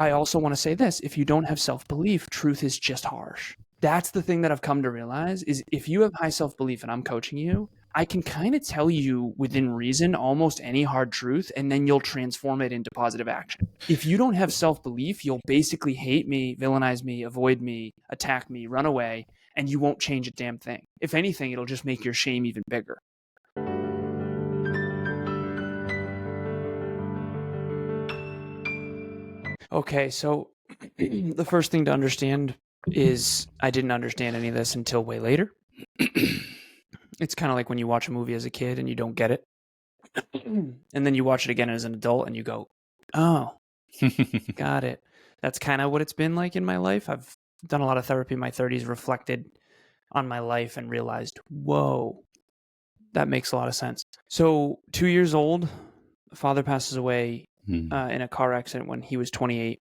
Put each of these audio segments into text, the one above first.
I also want to say this. If you don't have self-belief, truth is just harsh. That's the thing that I've come to realize is if you have high self-belief and I'm coaching you, I can kind of tell you within reason almost any hard truth, and then you'll transform it into positive action. If you don't have self-belief, you'll basically hate me, villainize me, avoid me, attack me, run away, and you won't change a damn thing. If anything, it'll just make your shame even bigger. Okay, so the first thing to understand is I didn't understand any of this until way later. It's kind of like when you watch a movie as a kid and you don't get it. And then you watch it again as an adult and you go, oh, got it. That's kind of what it's been like in my life. I've done a lot of therapy in my 30s, reflected on my life and realized, whoa, that makes a lot of sense. So 2 years old, father passes away in a car accident when he was 28.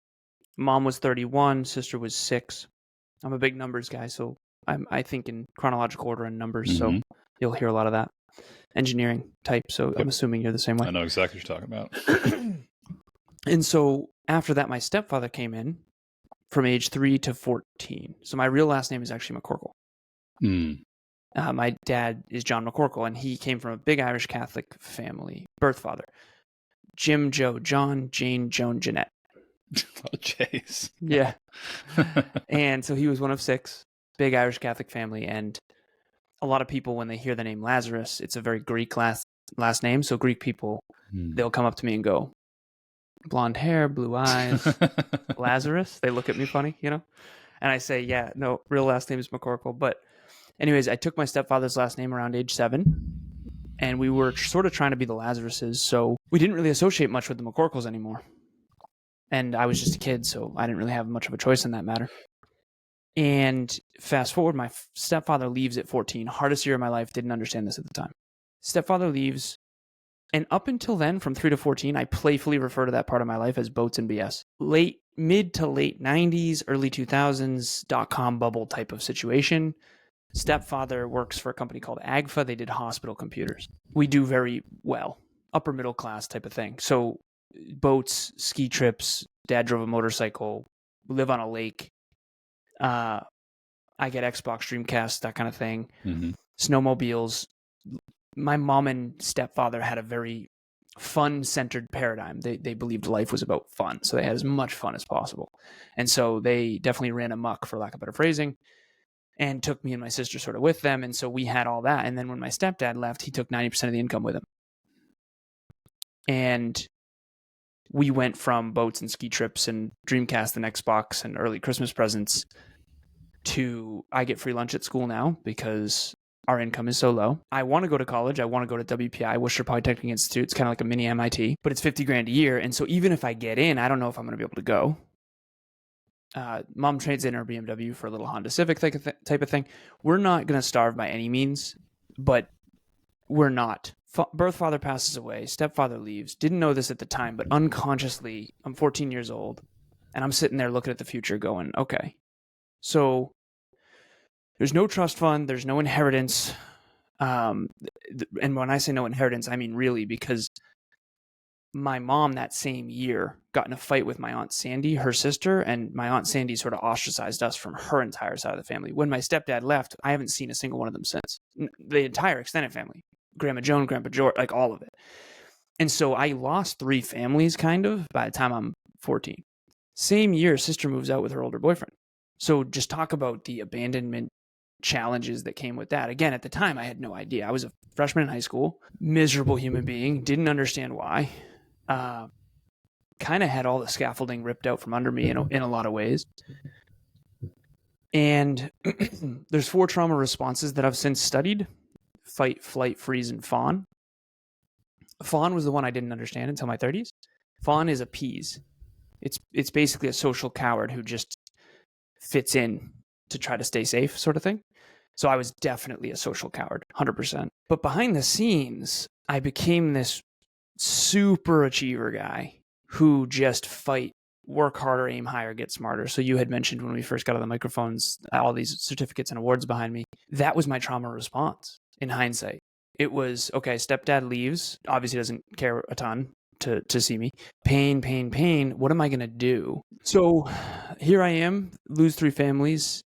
Mom was 31, sister was 6. I'm a big numbers guy, so I think in chronological order and numbers, so you'll hear a lot of that. Engineering type, so I'm assuming you're the same way. I know exactly what you're talking about. And so after that, my stepfather came in from age 3 to 14. So my real last name is actually McCorkle. My dad is John McCorkle, and he came from a big Irish Catholic family. Birth father, Jim, Joe, John, Jane, Joan, Jeanette. Oh, jeez. Yeah. And so he was one of 6, big Irish Catholic family. And a lot of people, when they hear the name Lazaros, it's a very Greek last name. So Greek people, they'll come up to me and go, blonde hair, blue eyes, Lazarus. They look at me funny, you know? And I say, yeah, no, real last name is McCorkle. But anyways, I took my stepfather's last name around age 7. And we were sort of trying to be the Lazarus's. So we didn't really associate much with the McCorkles anymore. And I was just a kid, so I didn't really have much of a choice in that matter. And fast forward, my stepfather leaves at 14. Hardest year of my life. Didn't understand this at the time. Stepfather leaves. And up until then, from 3 to 14, I playfully refer to that part of my life as boats and BS. Mid to late 90s, early 2000s, .com bubble type of situation. Stepfather works for a company called AGFA. They did hospital computers. We do very well. Upper middle class type of thing. So boats, ski trips, dad drove a motorcycle, live on a lake. I get Xbox, Dreamcast, that kind of thing. Snowmobiles. My mom and stepfather had a very fun-centered paradigm. They believed life was about fun, so they had as much fun as possible. And so they definitely ran amok, for lack of better phrasing, and took me and my sister sort of with them. And so we had all that. And then when my stepdad left, he took 90% of the income with him. And we went from boats and ski trips and Dreamcast and Xbox and early Christmas presents to I get free lunch at school now because our income is so low. I want to go to college. I want to go to WPI, Worcester Polytechnic Institute. It's kind of like a mini MIT, but it's $50,000 a year. And so even if I get in, I don't know if I'm going to be able to go. Mom trades in her BMW for a little Honda Civic type of thing. We're not going to starve by any means, but we're not. Birth father passes away. Stepfather leaves. Didn't know this at the time, but unconsciously, I'm 14 years old, and I'm sitting there looking at the future going, okay, so there's no trust fund. There's no inheritance. And when I say no inheritance, I mean really, because my mom that same year got in a fight with my Aunt Sandy, her sister, and my Aunt Sandy sort of ostracized us from her entire side of the family. When my stepdad left, I haven't seen a single one of them since. The entire extended family. Grandma Joan, Grandpa George, like all of it. And so I lost 3 families kind of by the time I'm 14. Same year, sister moves out with her older boyfriend. So just talk about the abandonment challenges that came with that. Again, at the time, I had no idea. I was a freshman in high school, miserable human being, didn't understand why. Kind of had all the scaffolding ripped out from under me in a lot of ways. And there's 4 trauma responses that I've since studied: fight, flight, freeze, and fawn. Fawn was the one I didn't understand until my 30s. Fawn is appease. It's basically a social coward who just fits in to try to stay safe, sort of thing. So I was definitely a social coward, 100%. But behind the scenes, I became this super achiever guy who just fight, work harder, aim higher, get smarter. So you had mentioned when we first got on the microphones, all these certificates and awards behind me. That was my trauma response in hindsight. It was, okay, stepdad leaves, obviously doesn't care a ton. to see me. Pain. What am I going to do? So here I am, lose 3 families,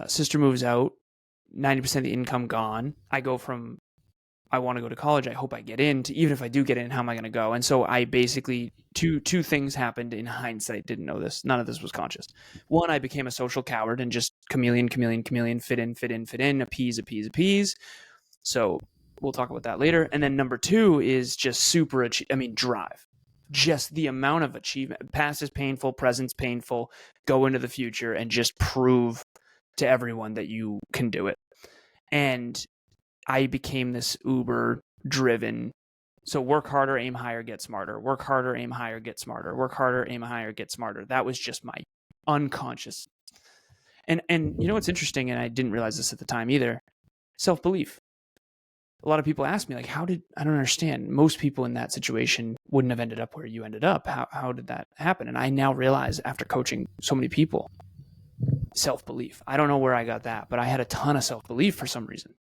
sister moves out, 90% of the income gone. I go from, I want to go to college, I hope I get in, to even if I do get in, how am I going to go? And so I basically, two things happened in hindsight. Didn't know this. None of this was conscious. One, I became a social coward and just chameleon, fit in, appease. So we'll talk about that later. And then number 2 is just drive. Just the amount of achievement. Past is painful, present's painful. Go into the future and just prove to everyone that you can do it. And I became this uber driven. So work harder, aim higher, get smarter. Work harder, aim higher, get smarter. Work harder, aim higher, get smarter. That was just my unconscious. And you know what's interesting, and I didn't realize this at the time either, self-belief. A lot of people ask me, like, I don't understand. Most people in that situation wouldn't have ended up where you ended up. How did that happen? And I now realize, after coaching so many people, self-belief. I don't know where I got that, but I had a ton of self-belief for some reason.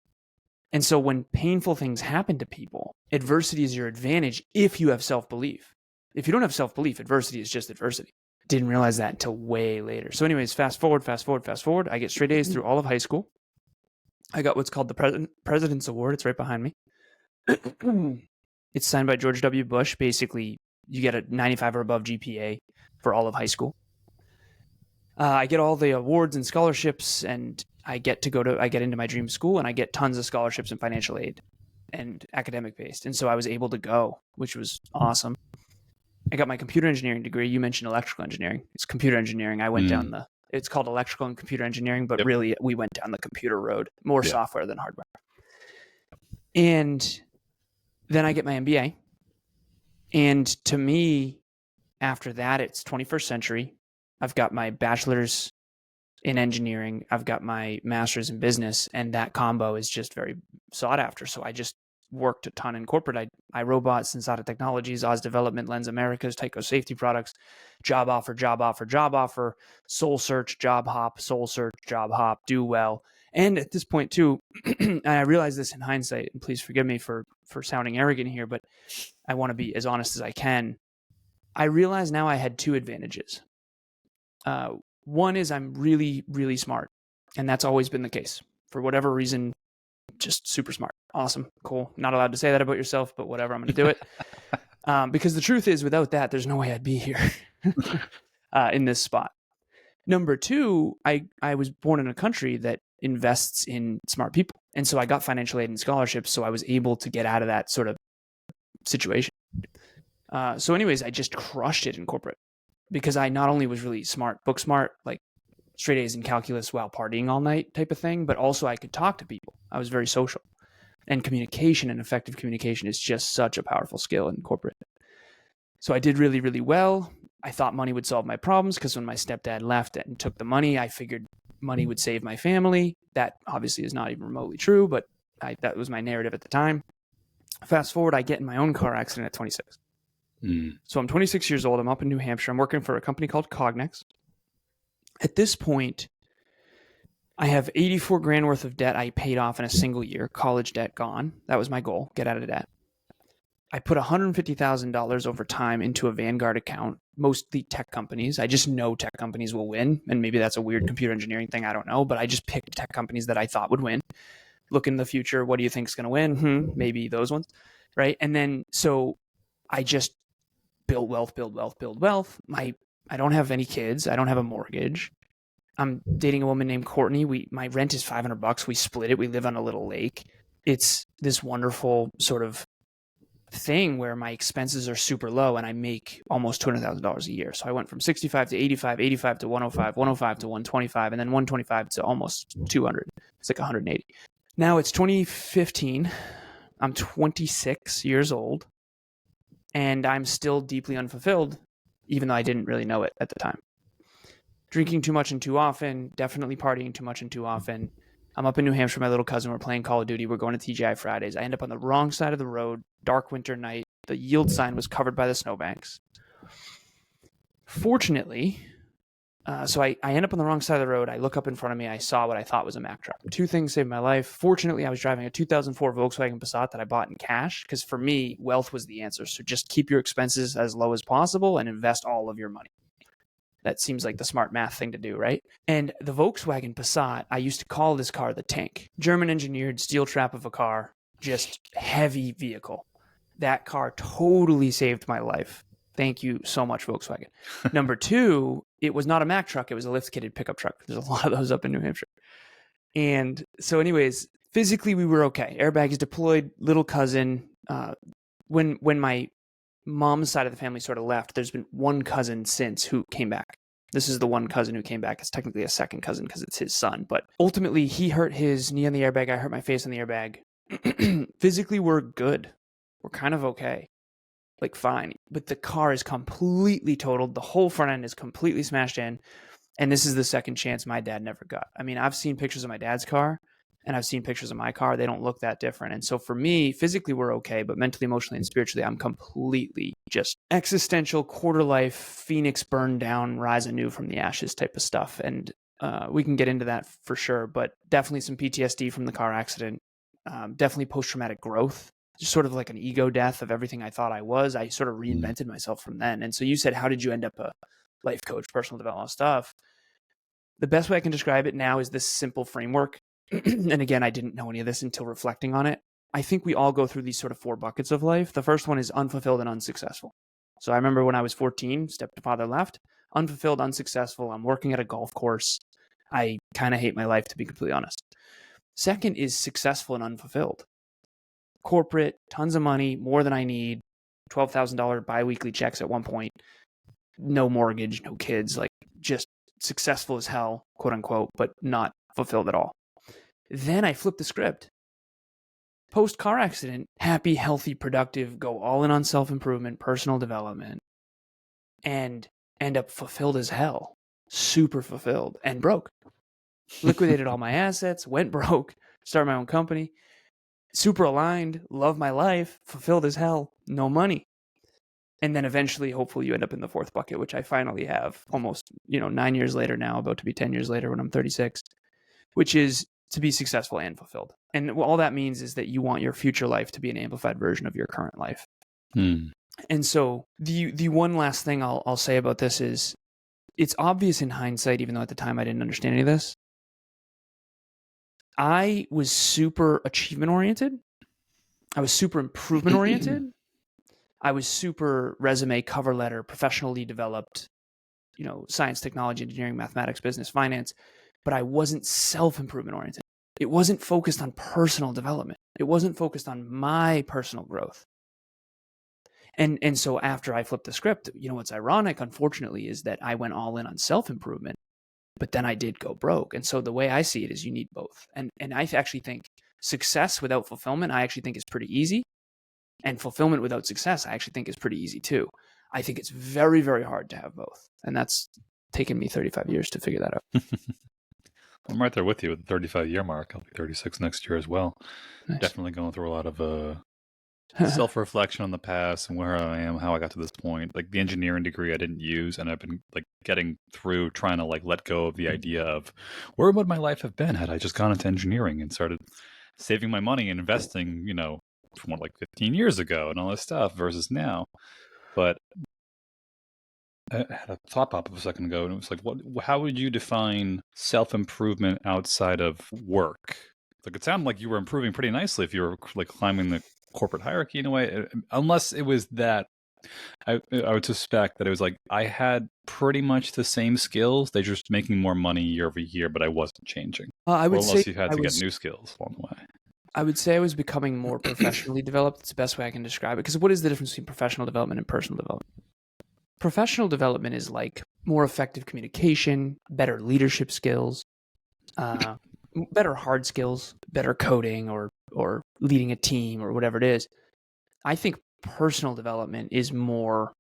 And so when painful things happen to people, adversity is your advantage if you have self-belief. If you don't have self-belief, adversity is just adversity. Didn't realize that until way later. So anyways, fast forward. I get straight A's through all of high school. I got what's called the President's Award. It's right behind me. It's signed by George W. Bush. Basically, you get a 95 or above GPA for all of high school. I get all the awards and scholarships, and I get into my dream school, and I get tons of scholarships and financial aid and academic based. And so I was able to go, which was awesome. I got my computer engineering degree. You mentioned electrical engineering. It's computer engineering. I went down it's called electrical and computer engineering, but really we went down the computer road, more software than hardware. And then I get my MBA. And to me, after that, it's 21st century. I've got my bachelor's in engineering. I've got my master's in business, and that combo is just very sought after. So I just worked a ton in corporate. iRobot, Sensata Technologies, Oz Development, Lens Americas, Tyco Safety Products, job offer, soul search, job hop, do well. And at this point too, and I realize this in hindsight, and please forgive me for sounding arrogant here, but I want to be as honest as I can. I realize now I had 2 advantages. One is I'm really, really smart, and that's always been the case. For whatever reason, just super smart. Awesome. Cool. Not allowed to say that about yourself, but whatever, I'm going to do it. Because the truth is, without that, there's no way I'd be here in this spot. Number 2, I was born in a country that invests in smart people. And so I got financial aid and scholarships, so I was able to get out of that sort of situation. So anyways, I just crushed it in corporate because I not only was really smart, book smart, like straight A's in calculus while partying all night type of thing, but also I could talk to people. I was very social. And communication and effective communication is just such a powerful skill in corporate. So I did really, really well. I thought money would solve my problems because when my stepdad left and took the money, I figured money would save my family. That obviously is not even remotely true, but that was my narrative at the time. Fast forward, I get in my own car accident at 26. So I'm 26 years old. I'm up in New Hampshire. I'm working for a company called Cognex. At this point, I have 84 grand worth of debt I paid off in a single year. College debt gone. That was my goal. Get out of debt. I put $150,000 over time into a Vanguard account, mostly tech companies. I just know tech companies will win. And maybe that's a weird computer engineering thing. I don't know. But I just picked tech companies that I thought would win. Look in the future. What do you think is going to win? Maybe those ones. Right. And then so I just build wealth. I don't have any kids. I don't have a mortgage. I'm dating a woman named Courtney. My rent is $500. We split it. We live on a little lake. It's this wonderful sort of thing where my expenses are super low and I make almost $200,000 a year. So I went from 65 to 85, 85 to 105, 105 to 125, and then 125 to almost 200. It's like 180. Now it's 2015. I'm 26 years old and I'm still deeply unfulfilled, even though I didn't really know it at the time. Drinking too much and too often, definitely partying too much and too often. I'm up in New Hampshire with my little cousin. We're playing Call of Duty. We're going to TGI Fridays. I end up on the wrong side of the road, dark winter night. The yield sign was covered by the snowbanks. Fortunately, So I end up on the wrong side of the road. I look up in front of me. I saw what I thought was a Mack truck. Two things saved my life. Fortunately, I was driving a 2004 Volkswagen Passat that I bought in cash because for me, wealth was the answer. So just keep your expenses as low as possible and invest all of your money. That seems like the smart math thing to do, right? And the Volkswagen Passat, I used to call this car the tank. German engineered steel trap of a car, just heavy vehicle. That car totally saved my life. Thank you so much, Volkswagen. Number two, it was not a Mack truck. It was a lift-kitted pickup truck. There's a lot of those up in New Hampshire. And so anyways, physically we were okay. Airbags deployed, little cousin. When my mom's side of the family sort of left, there's been one cousin since who came back. This is the one cousin who came back. It's technically a second cousin because it's his son. But ultimately, he hurt his knee on the airbag. I hurt my face on the airbag. Physically, we're good. We're kind of okay. Like fine, but the car is completely totaled. The whole front end is completely smashed in. And this is the second chance my dad never got. I mean, I've seen pictures of my dad's car and I've seen pictures of my car. They don't look that different. And so for me, physically, we're okay, but mentally, emotionally, and spiritually, I'm completely just existential, quarter life, phoenix burned down, rise anew from the ashes type of stuff. And we can get into that for sure, but definitely some PTSD from the car accident, definitely post-traumatic growth. Just sort of like an ego death of everything I thought I was. I sort of reinvented myself from then. And so you said, how did you end up a life coach, personal development stuff? The best way I can describe it now is this simple framework. And again, I didn't know any of this until reflecting on it. I think we all go through these sort of 4 buckets of life. The first one is unfulfilled and unsuccessful. So I remember when I was 14, stepfather left, unfulfilled, unsuccessful. I'm working at a golf course. I kind of hate my life, to be completely honest. Second is successful and unfulfilled. Corporate, tons of money, more than I need, $12,000 biweekly checks at one point, no mortgage, no kids, like just successful as hell, quote unquote, but not fulfilled at all. Then I flip the script. Post car accident, happy, healthy, productive, go all in on self-improvement, personal development, and end up fulfilled as hell, super fulfilled, and broke. Liquidated all my assets, went broke, started my own company. Super aligned, love my life, fulfilled as hell, no money. And then eventually, hopefully you end up in the 4th bucket, which I finally have almost, 9 years later now, about to be 10 years later when I'm 36, which is to be successful and fulfilled. And all that means is that you want your future life to be an amplified version of your current life. And so the one last thing I'll say about this is it's obvious in hindsight, even though at the time I didn't understand any of this. I was super achievement oriented. I was super improvement oriented. I was super resume, cover letter, professionally developed, science, technology, engineering, mathematics, business, finance, but I wasn't self-improvement oriented. It wasn't focused on personal development. It wasn't focused on my personal growth. And so after I flipped the script, what's ironic, unfortunately, is that I went all in on self-improvement. But then I did go broke. And so the way I see it is you need both. And I actually think success without fulfillment, I actually think is pretty easy. And fulfillment without success, I actually think is pretty easy too. I think it's very, very hard to have both. And that's taken me 35 years to figure that out. I'm right there with you with the 35-year mark. I'll be 36 next year as well. Nice. Definitely going through a lot of self-reflection on the past and where I am, how I got to this point. Like the engineering degree I didn't use, and I've been like getting through trying to like let go of the idea of where would my life have been had I just gone into engineering and started saving my money and investing, from what, like 15 years ago and all this stuff versus now. But I had a thought pop up a second ago, and it was like, how would you define self-improvement outside of work? Like it sounded like you were improving pretty nicely if you were like climbing the corporate hierarchy in a way, unless it was that I would suspect that it was like I had pretty much the same skills, they just making more money year over year, but I wasn't changing. I would unless say you had to get new skills along the way. I would say I was becoming more professionally developed. It's the best way I can describe it. Because what is the difference between professional development and personal development? Professional development is like more effective communication, better leadership skills, better hard skills, better coding or leading a team or whatever it is. I think personal development is more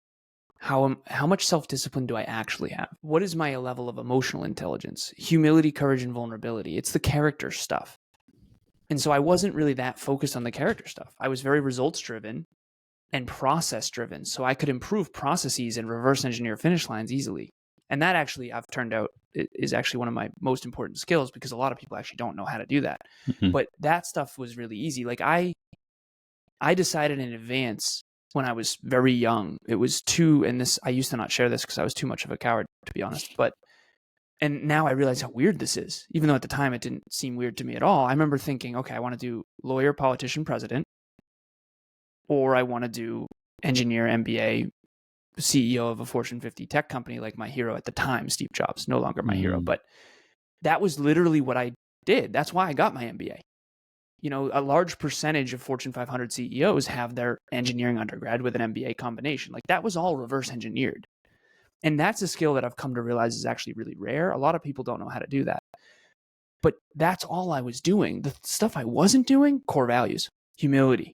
how much self-discipline do I actually have? What is my level of emotional intelligence, humility, courage, and vulnerability? It's the character stuff. And so I wasn't really that focused on the character stuff. I was very results driven and process driven. So I could improve processes and reverse engineer finish lines easily. And that actually I've turned out is actually one of my most important skills, because a lot of people actually don't know how to do that. But that stuff was really easy. Like I decided in advance when I was very young. It was I used to not share this because I was too much of a coward, to be honest. And now I realize how weird this is, even though at the time it didn't seem weird to me at all. I remember thinking, okay, I want to do lawyer, politician, president, or I want to do engineer, MBA, CEO of a Fortune 50 tech company, like my hero at the time, Steve Jobs, no longer my hero. But that was literally what I did. That's why I got my MBA. You know, a large percentage of Fortune 500 CEOs have their engineering undergrad with an MBA combination. Like that was all reverse engineered. And that's a skill that I've come to realize is actually really rare. A lot of people don't know how to do that. But that's all I was doing. The stuff I wasn't doing, core values, humility,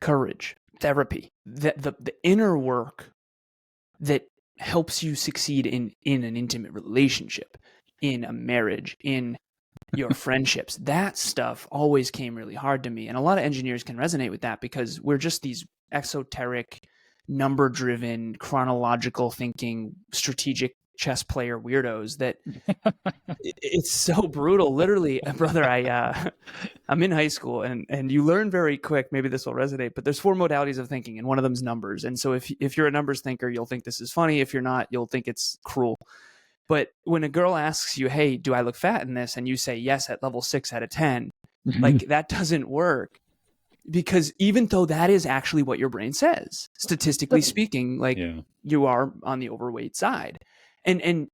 courage, therapy, the inner work that helps you succeed in an intimate relationship, in a marriage, in your friendships. That stuff always came really hard to me. And a lot of engineers can resonate with that, because we're just these esoteric, number-driven, chronological thinking, strategic chess player weirdos that it's so brutal. Literally, brother, I'm in high school, and you learn very quick, maybe this will resonate, but there's 4 modalities of thinking, and one of them is numbers. And so if you're a numbers thinker, you'll think this is funny. If you're not, you'll think it's cruel. But when a girl asks you, hey, do I look fat in this? And you say yes at level 6 out of 10, like that doesn't work. Because even though that is actually what your brain says, statistically speaking, like you are on the overweight side. And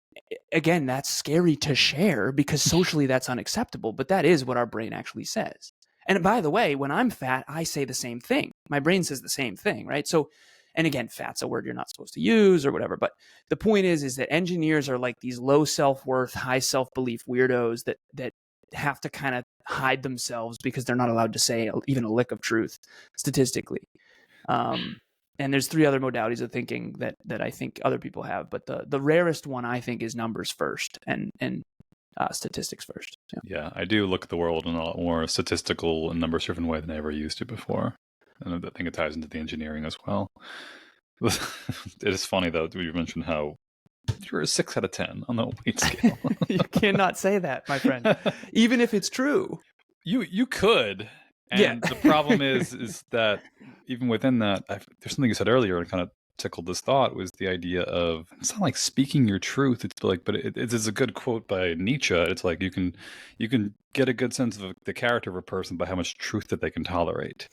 again, that's scary to share because socially that's unacceptable, but that is what our brain actually says. And by the way, when I'm fat, I say the same thing. My brain says the same thing, right? So, and again, fat's a word you're not supposed to use or whatever. But the point is that engineers are like these low self-worth, high self-belief weirdos that have to kind of hide themselves because they're not allowed to say even a lick of truth statistically. And there's 3 other modalities of thinking that I think other people have, but the rarest one I think is numbers first and statistics first. Yeah, I do look at the world in a lot more statistical and numbers driven way than I ever used to before. And I think it ties into the engineering as well. It is funny though, you mentioned how you're a 6 out of 10 on the weight scale. You cannot say that, my friend, even if it's true. You could. And the problem is that even within that, there's something you said earlier and kind of tickled this thought, was the idea of, it's not like speaking your truth. It's like, but it is a good quote by Nietzsche. It's like you can get a good sense of the character of a person by how much truth that they can tolerate.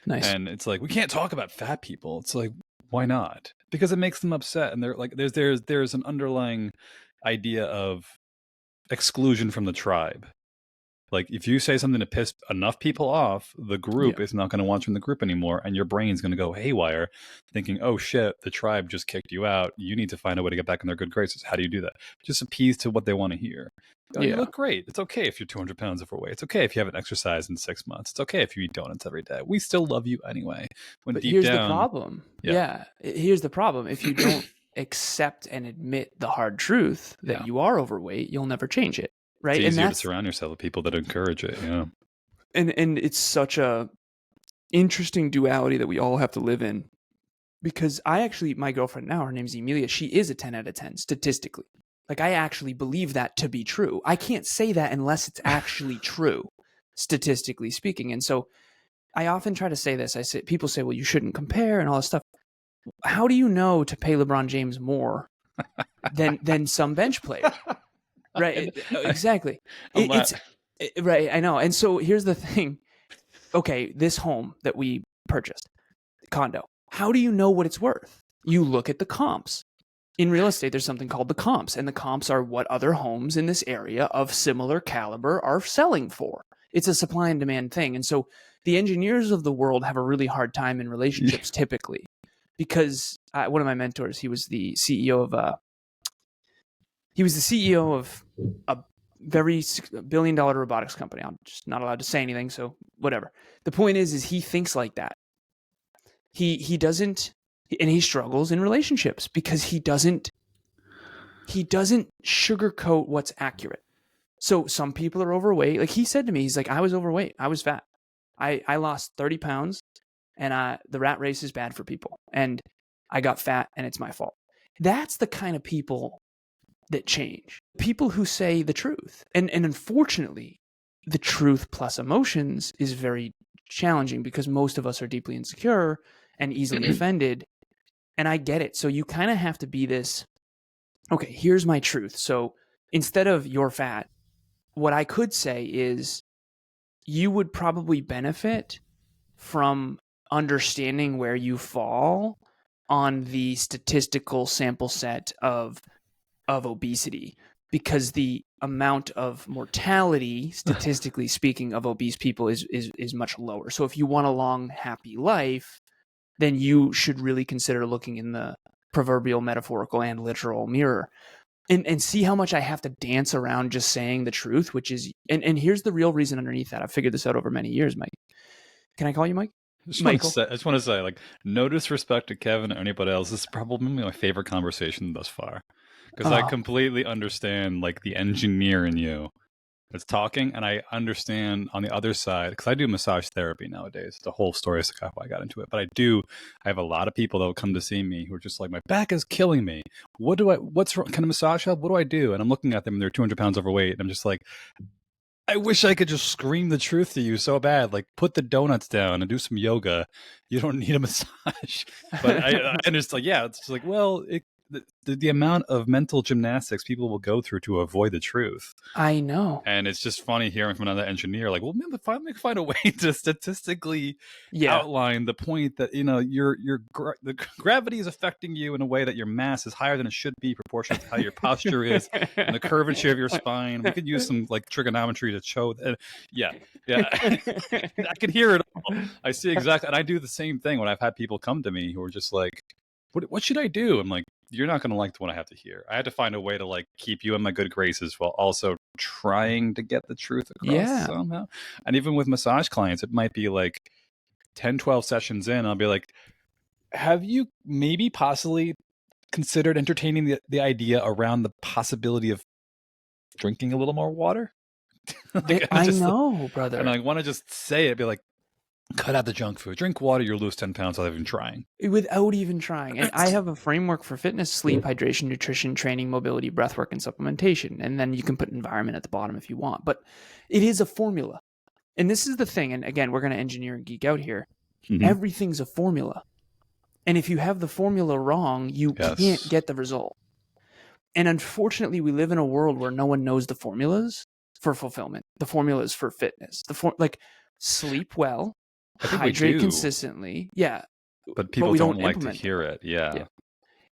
Nice. And it's like, we can't talk about fat people. It's like, why not? Because it makes them upset. And they're like, there's an underlying idea of exclusion from the tribe. Like if you say something to piss enough people off, the group is not going to want you in the group anymore. And your brain's going to go haywire thinking, oh shit, the tribe just kicked you out. You need to find a way to get back in their good graces. How do you do that? Just appease to what they want to hear. Oh, you look great. It's okay if you're 200 pounds overweight. It's okay if you haven't exercised in 6 months. It's okay if you eat donuts every day. We still love you anyway. When but deep here's down, the problem. Here's the problem. If you don't accept and admit the hard truth that you are overweight, you'll never change it. Right. It's easier to surround yourself with people that encourage it. Yeah. And it's such a interesting duality that we all have to live in, because my girlfriend now, her name's Emilia. She is a 10 out of 10 statistically. Like I actually believe that to be true. I can't say that unless it's actually true, statistically speaking. And so I often try to say this. People say, well, you shouldn't compare and all this stuff. How do you know to pay LeBron James more than some bench player? Right. Exactly. Right. I know. And so here's the thing. Okay. This home that we purchased, condo, how do you know what it's worth? You look at the comps. In real estate, there's something called the comps, and the comps are what other homes in this area of similar caliber are selling for. It's a supply and demand thing. And so the engineers of the world have a really hard time in relationships typically, because one of my mentors, he was the CEO of a very billion-dollar robotics company. I'm just not allowed to say anything, so whatever. The point is he thinks like that. He doesn't, and he struggles in relationships because he doesn't sugarcoat what's accurate. So some people are overweight. Like he said to me, he's like, I was overweight. I was fat. I lost 30 pounds, and the rat race is bad for people. And I got fat, and it's my fault. That's the kind of people that change. People who say the truth. And unfortunately, the truth plus emotions is very challenging because most of us are deeply insecure and easily offended. And I get it. So you kind of have to be this, okay, here's my truth. So instead of you're fat, what I could say is you would probably benefit from understanding where you fall on the statistical sample set of obesity, because the amount of mortality, statistically speaking, of obese people is much lower. So if you want a long, happy life, then you should really consider looking in the proverbial, metaphorical, and literal mirror. And see how much I have to dance around just saying the truth, which is, and here's the real reason underneath that. I've figured this out over many years, Mike. Can I call you Mike? I just want to say, like, no disrespect to Kevin or anybody else. This is probably my favorite conversation thus far. Because I completely understand, like, the engineer in you that's talking, and I understand on the other side, because I do massage therapy nowadays. The whole story is how I got into it. But I have a lot of people that will come to see me who are just like, my back is killing me. What's wrong? Can a massage help? What do I do? And I'm looking at them, and they're 200 pounds overweight, and I'm just like, I wish I could just scream the truth to you so bad. Like, put the donuts down and do some yoga. You don't need a massage. But I understand, yeah, it's just like, well, the amount of mental gymnastics people will go through to avoid the truth. I know. And it's just funny hearing from another engineer, like, well, maybe find a way to statistically outline the point that, you know, the gravity is affecting you in a way that your mass is higher than it should be, proportionate to how your posture is and the curvature of your spine. We could use some like trigonometry to show that. Yeah. I can hear it all. I see exactly. And I do the same thing when I've had people come to me who are just like, what should I do? I'm like, you're not going to like what I have to hear. I had to find a way to like keep you in my good graces while also trying to get the truth across somehow. And even with massage clients, it might be like 10, 12 sessions in, I'll be like, have you maybe possibly considered entertaining the idea around the possibility of drinking a little more water? Like, I know, brother. And I want to just say it, be like, cut out the junk food, drink water, you'll lose 10 pounds without even trying. Without even trying. And I have a framework for fitness: sleep, hydration, nutrition, training, mobility, breathwork, and supplementation. And then you can put environment at the bottom if you want. But it is a formula. And this is the thing. And again, we're going to engineer and geek out here. Mm-hmm. Everything's a formula. And if you have the formula wrong, you can't get the result. And unfortunately, we live in a world where no one knows the formulas for fulfillment. The formulas for fitness. Like, sleep well, hydrate consistently. Yeah. But people don't like to hear it. Yeah.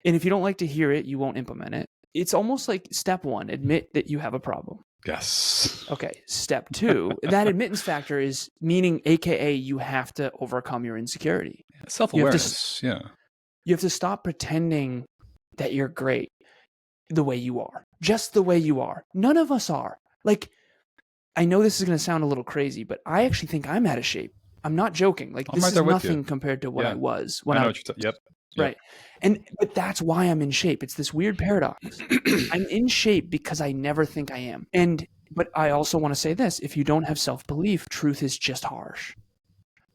And if you don't like to hear it, you won't implement it. It's almost like step one, admit that you have a problem. Yes. Okay. Step two, that admittance factor is meaning, AKA, you have to overcome your insecurity. Self-awareness. You have to stop pretending that you're great the way you are. Just the way you are. None of us are. Like, I know this is going to sound a little crazy, but I actually think I'm out of shape. I'm not joking. Like, this is nothing compared to what I was when I know Yep. Right. But that's why I'm in shape. It's this weird paradox. I'm in shape because I never think I am. But I also want to say this: if you don't have self-belief, truth is just harsh.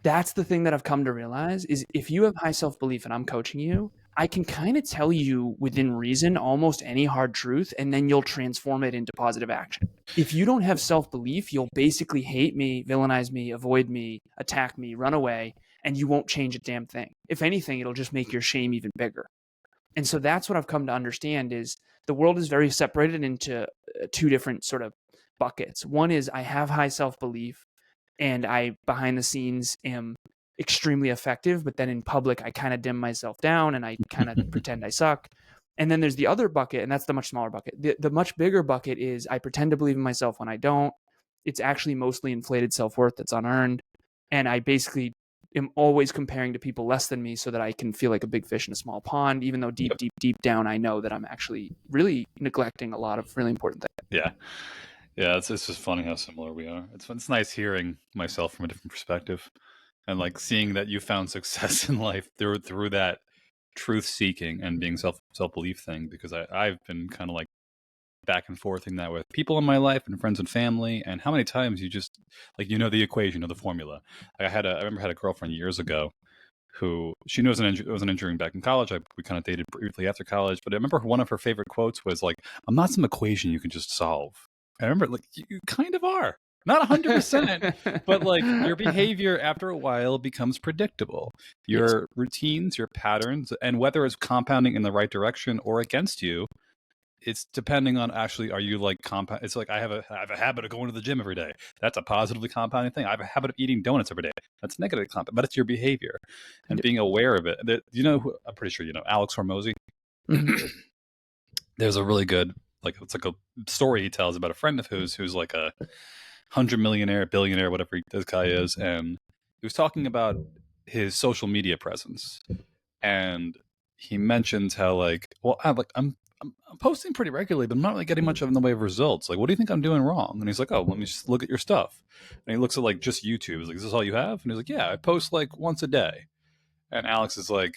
That's the thing that I've come to realize, is if you have high self-belief and I'm coaching you, I can kind of tell you within reason almost any hard truth, and then you'll transform it into positive action. If you don't have self-belief, you'll basically hate me, villainize me, avoid me, attack me, run away, and you won't change a damn thing. If anything, it'll just make your shame even bigger. And so that's what I've come to understand, is the world is very separated into two different sort of buckets. One is I have high self-belief and I, behind the scenes, am extremely effective, but then in public, I kind of dim myself down and I kind of pretend I suck. And then there's the other bucket, and that's the much smaller bucket. The much bigger bucket is I pretend to believe in myself when I don't. It's actually mostly inflated self-worth that's unearned. And I basically am always comparing to people less than me so that I can feel like a big fish in a small pond, even though deep down, I know that I'm actually really neglecting a lot of really important things. Yeah, it's just funny how similar we are. It's nice hearing myself from a different perspective, and like seeing that you found success in life through that truth seeking and being self-belief thing, because I've been kind of like back and forth in that with people in my life and friends and family, and how many times you just, like, the equation or the formula. I remember I had a girlfriend years ago who she knew it was an injury back in college. We kind of dated briefly after college, but I remember one of her favorite quotes was like, "I'm not some equation you can just solve." I remember, like, you kind of are. Not 100%, but like your behavior after a while becomes predictable. Your routines, your patterns, and whether it's compounding in the right direction or against you, it's depending on actually, are you like compound? It's like I have a habit of going to the gym every day. That's a positively compounding thing. I have a habit of eating donuts every day. That's negative compound, but it's your behavior and being aware of it. I'm pretty sure you know Alex Hormozy. Mm-hmm. There's a really good, like, it's like a story he tells about a friend of his who's like a 100 millionaire, billionaire, whatever this guy is, and he was talking about his social media presence, and he mentions how like, well, I'm posting pretty regularly, but I'm not really getting much of in the way of results. Like, what do you think I'm doing wrong? And he's like, oh, let me just look at your stuff. And he looks at like just YouTube. He's like, is this all you have? And he's like, yeah, I post like once a day. And Alex is like,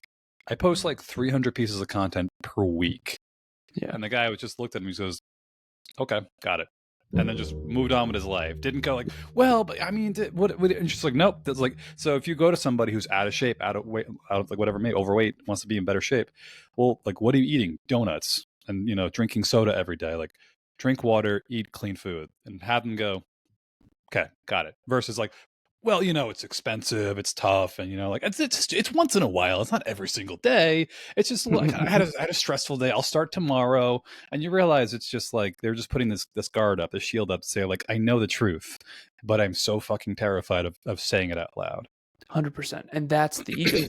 I post like 300 pieces of content per week. Yeah. And the guy just looked at him. He goes, okay, got it. And then just moved on with his life. Didn't go like, well, but I mean, what? And she's like, nope. That's like, so if you go to somebody who's out of shape, out of weight, out of like whatever, overweight, wants to be in better shape. Well, like, what are you eating? Donuts and, drinking soda every day. Like, drink water, eat clean food, and have them go, okay, got it. Versus like, well, it's expensive, it's tough, and like it's once in a while. It's not every single day. It's just like I had a stressful day. I'll start tomorrow, and you realize it's just like they're just putting this guard up, this shield up to say like, I know the truth, but I'm so fucking terrified of saying it out loud. 100%, and that's the ego.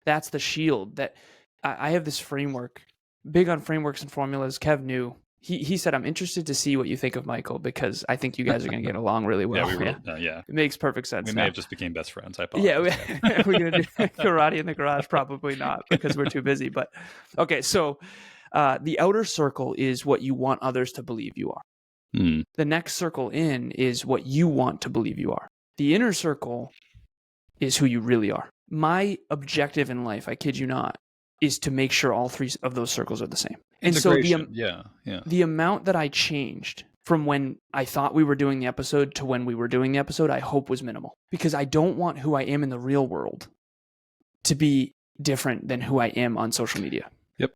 That's the shield. That I have this framework, big on frameworks and formulas. Kev knew. He said, I'm interested to see what you think of Michael because I think you guys are going to get along really well. Yeah. It makes perfect sense. We may have just became best friends. I apologize. Yeah, we're going to do karate in the garage. Probably not because we're too busy. But okay, so the outer circle is what you want others to believe you are. The next circle in is what you want to believe you are. The inner circle is who you really are. My objective in life, I kid you not, is to make sure all three of those circles are the same. And so the amount that I changed from when I thought we were doing the episode to when we were doing the episode, I hope was minimal, because I don't want who I am in the real world to be different than who I am on social media. Yep.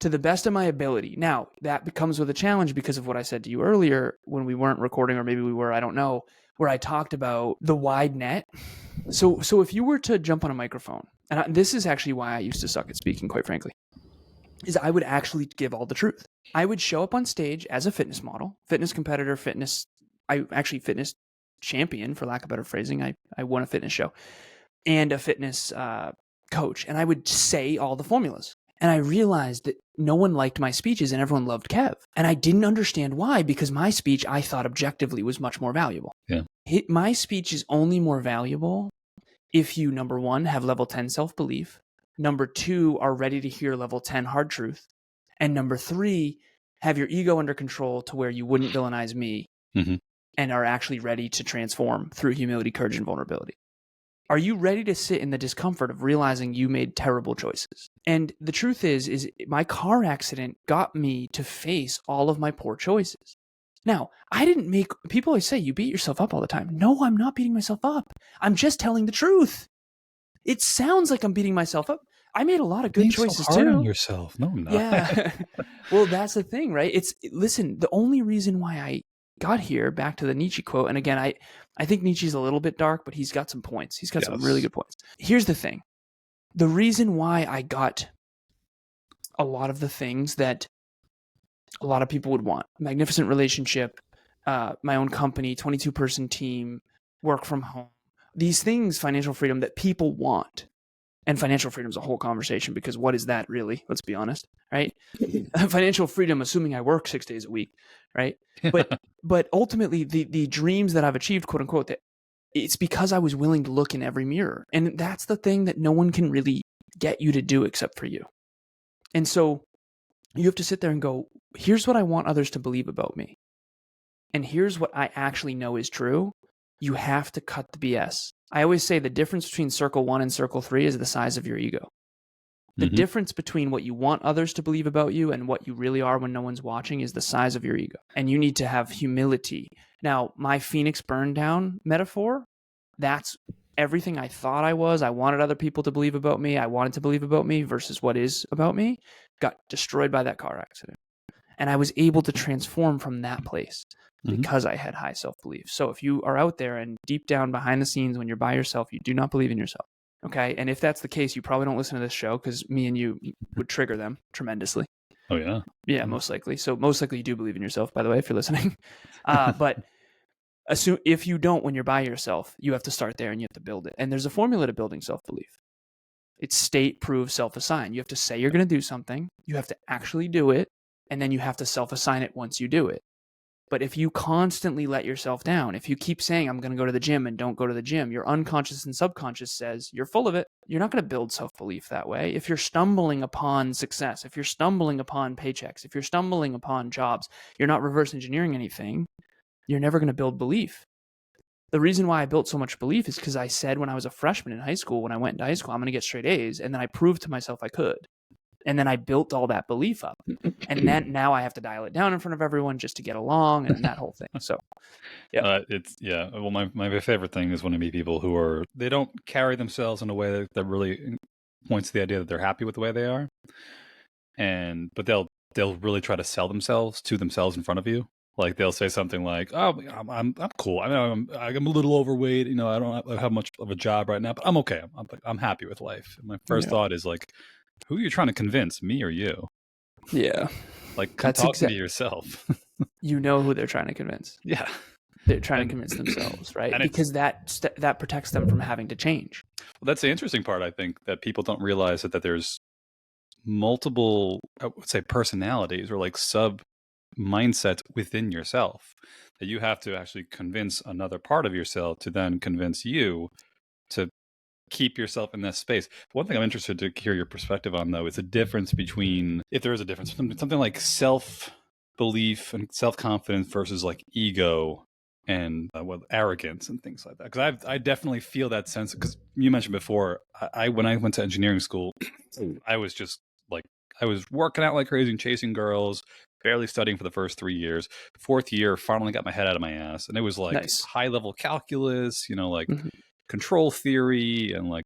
To the best of my ability. Now, that becomes with a challenge because of what I said to you earlier when we weren't recording, or maybe we were, I don't know, where I talked about the wide net. So if you were to jump on a microphone, and this is actually why I used to suck at speaking, quite frankly, is I would actually give all the truth. I would show up on stage as a fitness model, fitness competitor, fitness champion, for lack of better phrasing. I won a fitness show, and a fitness coach. And I would say all the formulas. And I realized that no one liked my speeches and everyone loved Kev. And I didn't understand why, because my speech, I thought objectively, was much more valuable. Yeah. My speech is only more valuable if you, number one, have level 10 self-belief. Number two, are ready to hear level 10 hard truth. And number three, have your ego under control to where you wouldn't villainize me and are actually ready to transform through humility, courage, and vulnerability. Are you ready to sit in the discomfort of realizing you made terrible choices? And the truth is my car accident got me to face all of my poor choices. Now, people always say you beat yourself up all the time. No, I'm not beating myself up. I'm just telling the truth. It sounds like I'm beating myself up. I made a lot of good choices so hard too. On yourself. No, I'm not. Yeah. Well, that's the thing, right? Listen, the only reason why I got here, back to the Nietzsche quote, and again, I think Nietzsche's a little bit dark, but he's got some points. He's got some really good points. Here's the thing. The reason why I got a lot of the things that a lot of people would want, magnificent relationship, my own company, 22-person team, work from home, these things, financial freedom that people want. And financial freedom is a whole conversation, because what is that really? Let's be honest, right? Financial freedom, assuming I work 6 days a week, right? But ultimately, the dreams that I've achieved, quote unquote, that it's because I was willing to look in every mirror. And that's the thing that no one can really get you to do except for you. And so you have to sit there and go, here's what I want others to believe about me. And here's what I actually know is true. You have to cut the BS. I always say the difference between circle 1 and circle 3 is the size of your ego. The difference between what you want others to believe about you and what you really are when no one's watching is the size of your ego. And you need to have humility. Now, my Phoenix burn down metaphor, that's everything I thought I was, I wanted other people to believe about me, I wanted to believe about me versus what is about me, got destroyed by that car accident. And I was able to transform from that place because I had high self-belief. So if you are out there and deep down behind the scenes when you're by yourself, you do not believe in yourself. Okay. And if that's the case, you probably don't listen to this show because me and you would trigger them tremendously. Oh, yeah. Yeah, most likely. So most likely you do believe in yourself, by the way, if you're listening. But assume if you don't, when you're by yourself, you have to start there and you have to build it. And there's a formula to building self-belief. It's state, prove, self-assign. You have to say you're going to do something. You have to actually do it. And then you have to self-assign it once you do it. But if you constantly let yourself down, if you keep saying, I'm going to go to the gym and don't go to the gym, your unconscious and subconscious says you're full of it. You're not going to build self-belief that way. If you're stumbling upon success, if you're stumbling upon paychecks, if you're stumbling upon jobs, you're not reverse engineering anything, you're never going to build belief. The reason why I built so much belief is because I said when I was a freshman in high school, when I went into high school, I'm going to get straight A's. And then I proved to myself I could. And then I built all that belief up. And then now I have to dial it down in front of everyone just to get along and that whole thing. So, yeah. Well, my favorite thing is when I meet people who they don't carry themselves in a way that really points to the idea that they're happy with the way they are. But they'll really try to sell themselves to themselves in front of you. Like they'll say something like, "Oh, I'm cool. I mean, I'm a little overweight. You know, I don't have much of a job right now, but I'm okay. I'm happy with life." And my first thought is like, who are you trying to convince, me or you? Yeah. Like, talk to yourself. You know who they're trying to convince. Yeah. They're trying to convince themselves, right? Because that protects them from having to change. Well, that's the interesting part, I think, that people don't realize that there's multiple, I would say, personalities or like sub mindsets within yourself that you have to actually convince another part of yourself to then convince you to keep yourself in that space. One thing I'm interested to hear your perspective on, though, is the difference between, if there is a difference, something like self-belief and self-confidence versus like ego and arrogance and things like that. Because I definitely feel that sense, because you mentioned before, when I went to engineering school, I was just like, I was working out like crazy and chasing girls, barely studying for the first 3 years. Fourth year, finally got my head out of my ass. And it was like high-level calculus, you know, like control theory and like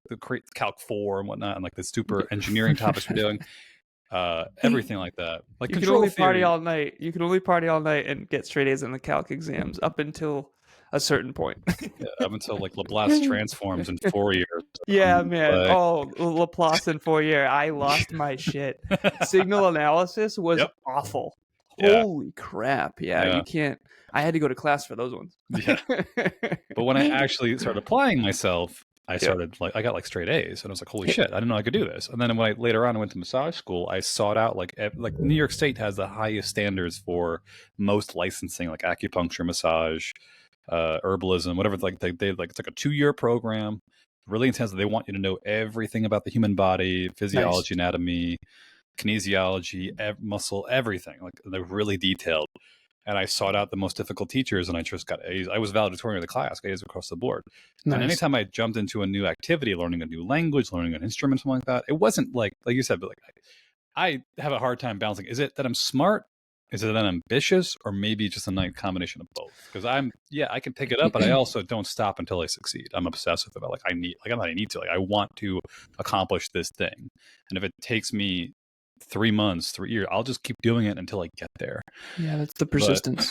the Calc 4 and whatnot, and like the super engineering topics we're doing. Everything like that. Like you can only party all night. You can only party all night and get straight A's in the calc exams up until a certain point. Up until like Laplace transforms in Fourier. Yeah, man. Oh, Laplace in Fourier. I lost my shit. Signal analysis was awful. Holy crap. Yeah, you can't. I had to go to class for those ones. Yeah. But when I actually started applying myself, I started I got like straight A's, and I was like, holy shit, I didn't know I could do this. And then when later on I went to massage school, I sought out like New York State has the highest standards for most licensing, like acupuncture, massage, herbalism, whatever. Like they it's like a 2-year program, really intense. They want you to know everything about the human body, physiology, anatomy, kinesiology, muscle, everything. Like they're really detailed. And I sought out the most difficult teachers, and I just got A's. I was valedictorian of the class, A's across the board. And anytime I jumped into a new activity, learning a new language, learning an instrument, something like that, it wasn't like you said, but like I have a hard time balancing. Is it that I'm smart? Is it that I'm ambitious? Or maybe just a nice combination of both? Because I can pick it up, but I also don't stop until I succeed. I'm obsessive about I need to. Like I want to accomplish this thing. And if it takes me 3 months, 3 years, I'll just keep doing it until I get there. Yeah, that's the persistence.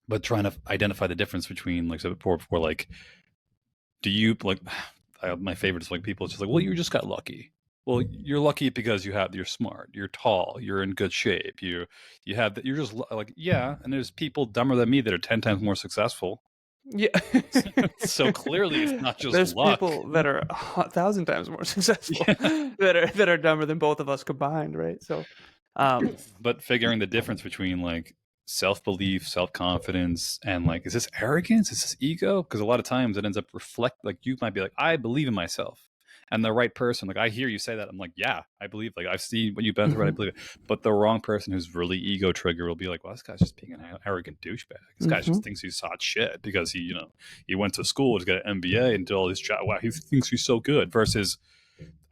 But trying to identify the difference between, like I said before, like, do you like? My favorite is like people just like, well, you just got lucky. Well, you're lucky because you're smart, you're tall, you're in good shape, you have that. You're just like, yeah. And there's people dumber than me that are 10 times more successful. Yeah. So clearly it's not just there's luck. People that are 1,000 times more successful that are dumber than both of us combined, right? So but figuring the difference between like self-belief, self-confidence, and like, is this arrogance, is this ego? Because a lot of times it ends up like you might be like, I believe in myself, and the right person, like I hear you say that, I'm like, yeah, I believe, like I've seen what you've been through, I believe it. But the wrong person who's really ego trigger will be like, well, this guy's just being an arrogant douchebag. This guy just thinks he's hot shit because he went to school to get an MBA and did all this job. Wow, he thinks he's so good. Versus,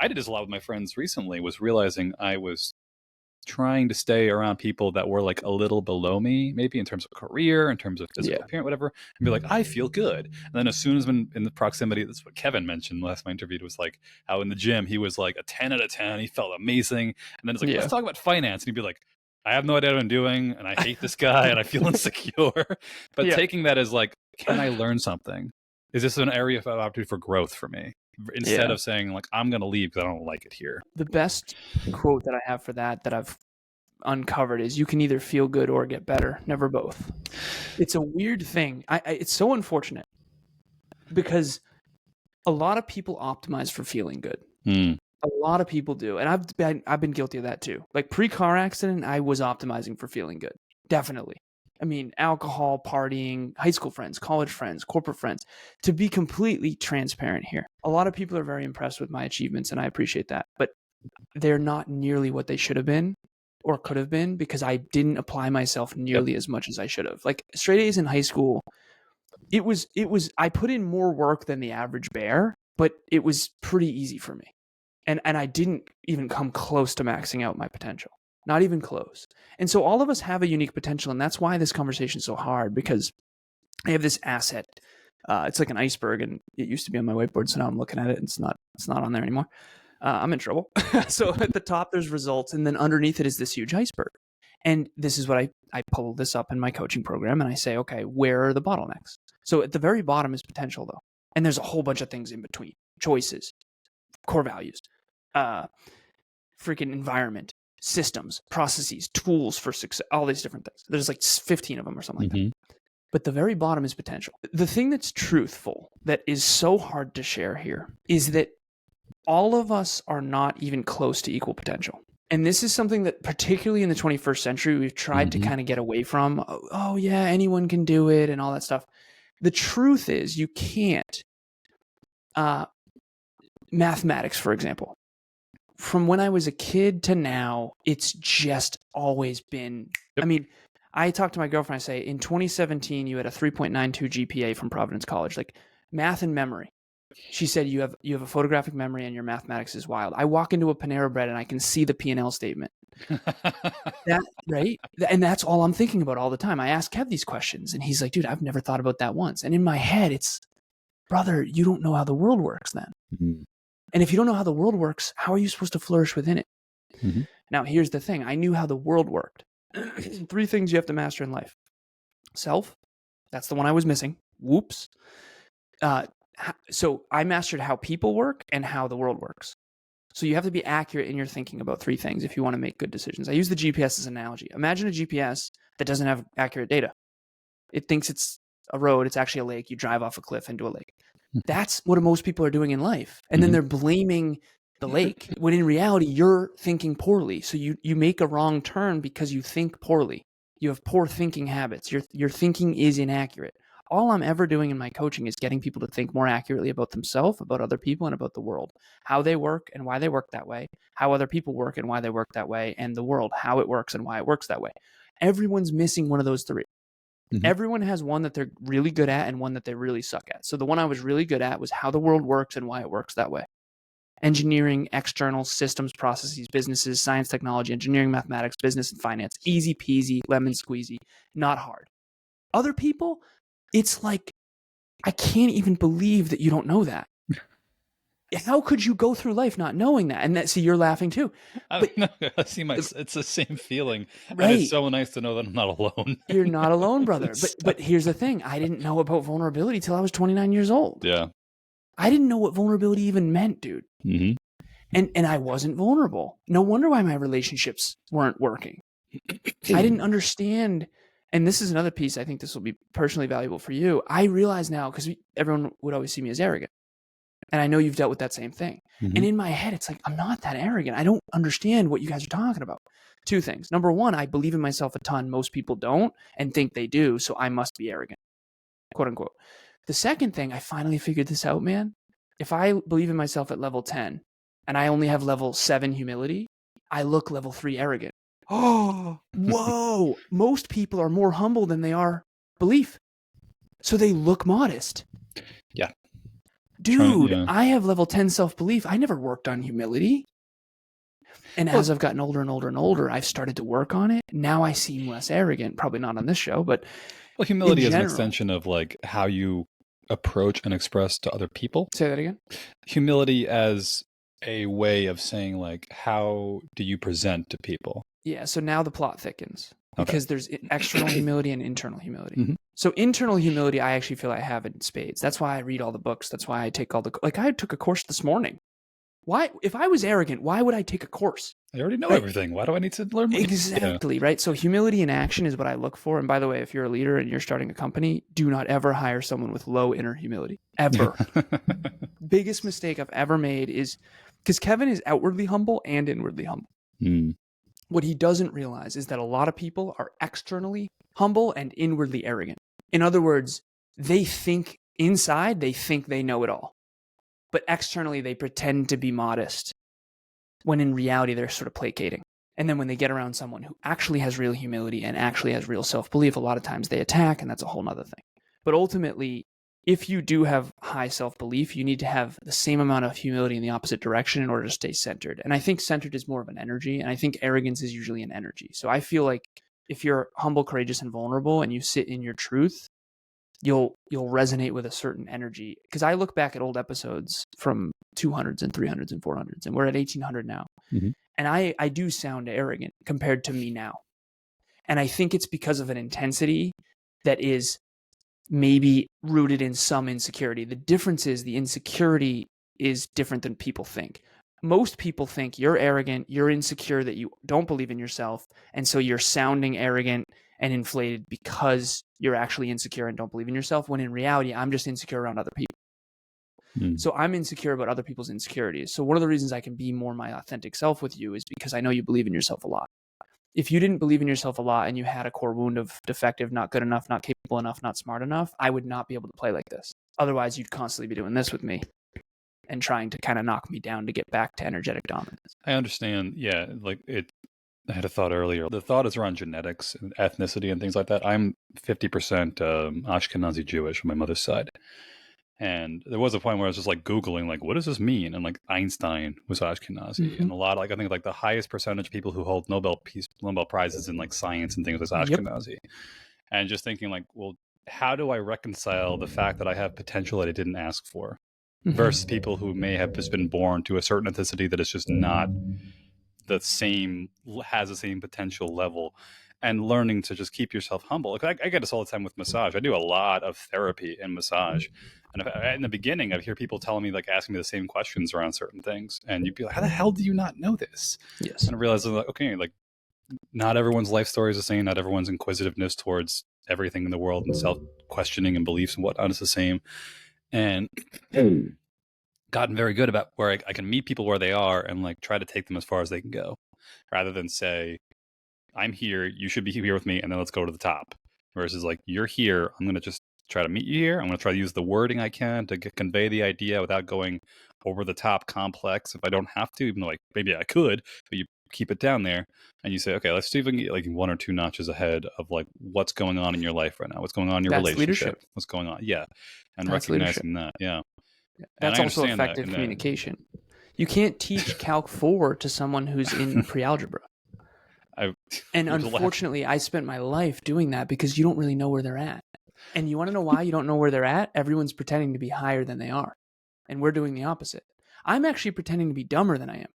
I did this a lot with my friends recently, was realizing I was trying to stay around people that were like a little below me, maybe in terms of career, in terms of physical appearance, whatever, and be like, I feel good. And then as soon as I'm in the proximity, that's what Kevin mentioned last time I interviewed, was like how in the gym he was like a 10 out of 10. He felt amazing. And then it's like, let's talk about finance. And he'd be like, I have no idea what I'm doing, and I hate this guy, and I feel insecure. But taking that as like, can I learn something? Is this an area of opportunity for growth for me? Instead of saying like, I'm going to leave because I don't like it here. The best quote that I have for that I've uncovered is, you can either feel good or get better, never both. It's a weird thing. It's so unfortunate because a lot of people optimize for feeling good. A lot of people do. And I've been guilty of that too. Like pre-car accident, I was optimizing for feeling good. Definitely. I mean, alcohol, partying, high school friends, college friends, corporate friends. To be completely transparent here, a lot of people are very impressed with my achievements, and I appreciate that. But they're not nearly what they should have been or could have been, because I didn't apply myself nearly as much as I should have. Like straight A's in high school, it was I put in more work than the average bear, but it was pretty easy for me. And I didn't even come close to maxing out my potential. Not even close. And so all of us have a unique potential, and that's why this conversation is so hard, because I have this asset. It's like an iceberg, and it used to be on my whiteboard, so now I'm looking at it, and it's not on there anymore. I'm in trouble. So at the top, there's results, and then underneath it is this huge iceberg. And this is what I pull this up in my coaching program, and I say, okay, where are the bottlenecks? So at the very bottom is potential, though. And there's a whole bunch of things in between. Choices, core values, freaking environment, systems, processes, tools for success, all these different things. There's like 15 of them or something like that. But the very bottom is potential. The thing that's truthful, that is so hard to share here, is that all of us are not even close to equal potential. And this is something that, particularly in the 21st century, we've tried to kind of get away from. Oh yeah, anyone can do it and all that stuff. The truth is, you can't. Mathematics, for example. From when I was a kid to now, it's just always been, I mean, I talked to my girlfriend, I say, in 2017, you had a 3.92 GPA from Providence College, like math and memory. She said, you have a photographic memory and your mathematics is wild. I walk into a Panera Bread and I can see the P&L statement. Right? And that's all I'm thinking about all the time. I ask Kev these questions and he's like, dude, I've never thought about that once. And in my head, it's, brother, you don't know how the world works then. And if you don't know how the world works, how are you supposed to flourish within it? Now, here's the thing. I knew how the world worked. 3 things you have to master in life. Self. That's the one I was missing. Whoops. So I mastered how people work and how the world works. So you have to be accurate in your thinking about 3 things if you want to make good decisions. I use the GPS as an analogy. Imagine a GPS that doesn't have accurate data. It thinks it's a road. It's actually a lake. You drive off a cliff into a lake. That's what most people are doing in life. And then they're blaming the lake, when in reality, you're thinking poorly. So you make a wrong turn because you think poorly. You have poor thinking habits. Your thinking is inaccurate. All I'm ever doing in my coaching is getting people to think more accurately about themselves, about other people, and about the world. How they work and why they work that way. How other people work and why they work that way. And the world, how it works and why it works that way. Everyone's missing one of those 3. Everyone has one that they're really good at and one that they really suck at. So the one I was really good at was how the world works and why it works that way. Engineering, external systems, processes, businesses, science, technology, engineering, mathematics, business, and finance. Easy peasy, lemon squeezy, not hard. Other people, it's like, I can't even believe that you don't know that. How could you go through life not knowing that? And see, you're laughing too. But it's the same feeling. Right. And it's so nice to know that I'm not alone. You're not alone, brother. But here's the thing. I didn't know about vulnerability till I was 29 years old. Yeah. I didn't know what vulnerability even meant, dude. And I wasn't vulnerable. No wonder why my relationships weren't working. I didn't understand. And this is another piece. I think this will be personally valuable for you. I realize now, because everyone would always see me as arrogant. And I know you've dealt with that same thing. And in my head, it's like, I'm not that arrogant. I don't understand what you guys are talking about. 2 things. Number 1, I believe in myself a ton. Most people don't and think they do. So I must be arrogant, quote unquote. The second thing, I finally figured this out, man. If I believe in myself at level 10 and I only have level 7 humility, I look level 3 arrogant. Oh, whoa. Most people are more humble than they are belief. So they look modest. Yeah. Dude, I have level 10 self-belief. I never worked on humility. And as I've gotten older and older and older, I've started to work on it. Now I seem less arrogant, probably not on this show, but humility is an extension of like how you approach and express to other people. Say that again. Humility as a way of saying like, how do you present to people? Yeah. So now the plot thickens because there's external humility and internal humility. So internal humility, I actually feel I have in spades. That's why I read all the books. That's why I take all the, like I took a course this morning. Why, if I was arrogant, why would I take a course? I already know everything. Why do I need to learn more? Exactly, right? So humility in action is what I look for. And by the way, if you're a leader and you're starting a company, do not ever hire someone with low inner humility, ever. Biggest mistake I've ever made is, because Kevin is outwardly humble and inwardly humble. What he doesn't realize is that a lot of people are externally humble and inwardly arrogant. In other words, they think inside, they think they know it all. But externally, they pretend to be modest, when in reality, they're sort of placating. And then when they get around someone who actually has real humility and actually has real self-belief, a lot of times they attack, and that's a whole nother thing. But ultimately, if you do have high self-belief, you need to have the same amount of humility in the opposite direction in order to stay centered. And I think centered is more of an energy, and I think arrogance is usually an energy. So I feel like if you're humble, courageous, and vulnerable, and you sit in your truth, you'll resonate with a certain energy. Because I look back at old episodes from 200s and 300s and 400s, and we're at 1800 now. And I do sound arrogant compared to me now. And I think it's because of an intensity that is maybe rooted in some insecurity. The difference is the insecurity is different than people think. Most people think you're arrogant, you're insecure, that you don't believe in yourself. And so you're sounding arrogant and inflated because you're actually insecure and don't believe in yourself, when in reality, I'm just insecure around other people. So I'm insecure about other people's insecurities. So one of the reasons I can be more my authentic self with you is because I know you believe in yourself a lot. If you didn't believe in yourself a lot and you had a core wound of defective, not good enough, not capable enough, not smart enough, I would not be able to play like this. Otherwise, you'd constantly be doing this with me and trying to kind of knock me down to get back to energetic dominance. I understand. Yeah. Like I had a thought earlier. The thought is around genetics and ethnicity and things like that. I'm 50% Ashkenazi Jewish on my mother's side. And there was a point where I was just like Googling, like, what does this mean? And like Einstein was Ashkenazi. And a lot, like, I think like the highest percentage of people who hold Nobel Prizes in like science and things is Ashkenazi. And just thinking like, well, how do I reconcile the fact that I have potential that I didn't ask for versus people who may have just been born to a certain ethnicity that is just not the same, has the same potential level, and learning to just keep yourself humble. Like I get this all the time with massage. I do a lot of therapy in massage. And in the beginning, I'd hear people telling me, like, asking me the same questions around certain things. And you'd be like, how the hell do you not know this? Yes. And I realized, like, okay, like, not everyone's life story is the same. Not everyone's inquisitiveness towards everything in the world and self-questioning and beliefs and whatnot is the same. And gotten very good about where I can meet people where they are and like try to take them as far as they can go, rather than say, I'm here, you should be here with me, and then let's go to the top. Versus like, you're here, I'm going to just try to meet you here. I'm going to try to use the wording I can to convey the idea without going over the top complex if I don't have to, even though like maybe I could, but you keep it down there and you say, okay, let's see if we can get like 1 or 2 notches ahead of like what's going on in your life right now, what's going on in your relationship, leadership. What's going on. Yeah. And That's recognizing leadership. that. Yeah. That's also effective communication. You can't teach Calc 4 to someone who's in pre-algebra. And unfortunately, I spent my life doing that because you don't really know where they're at. And you want to know why you don't know where they're at? Everyone's pretending to be higher than they are. And we're doing the opposite. I'm actually pretending to be dumber than I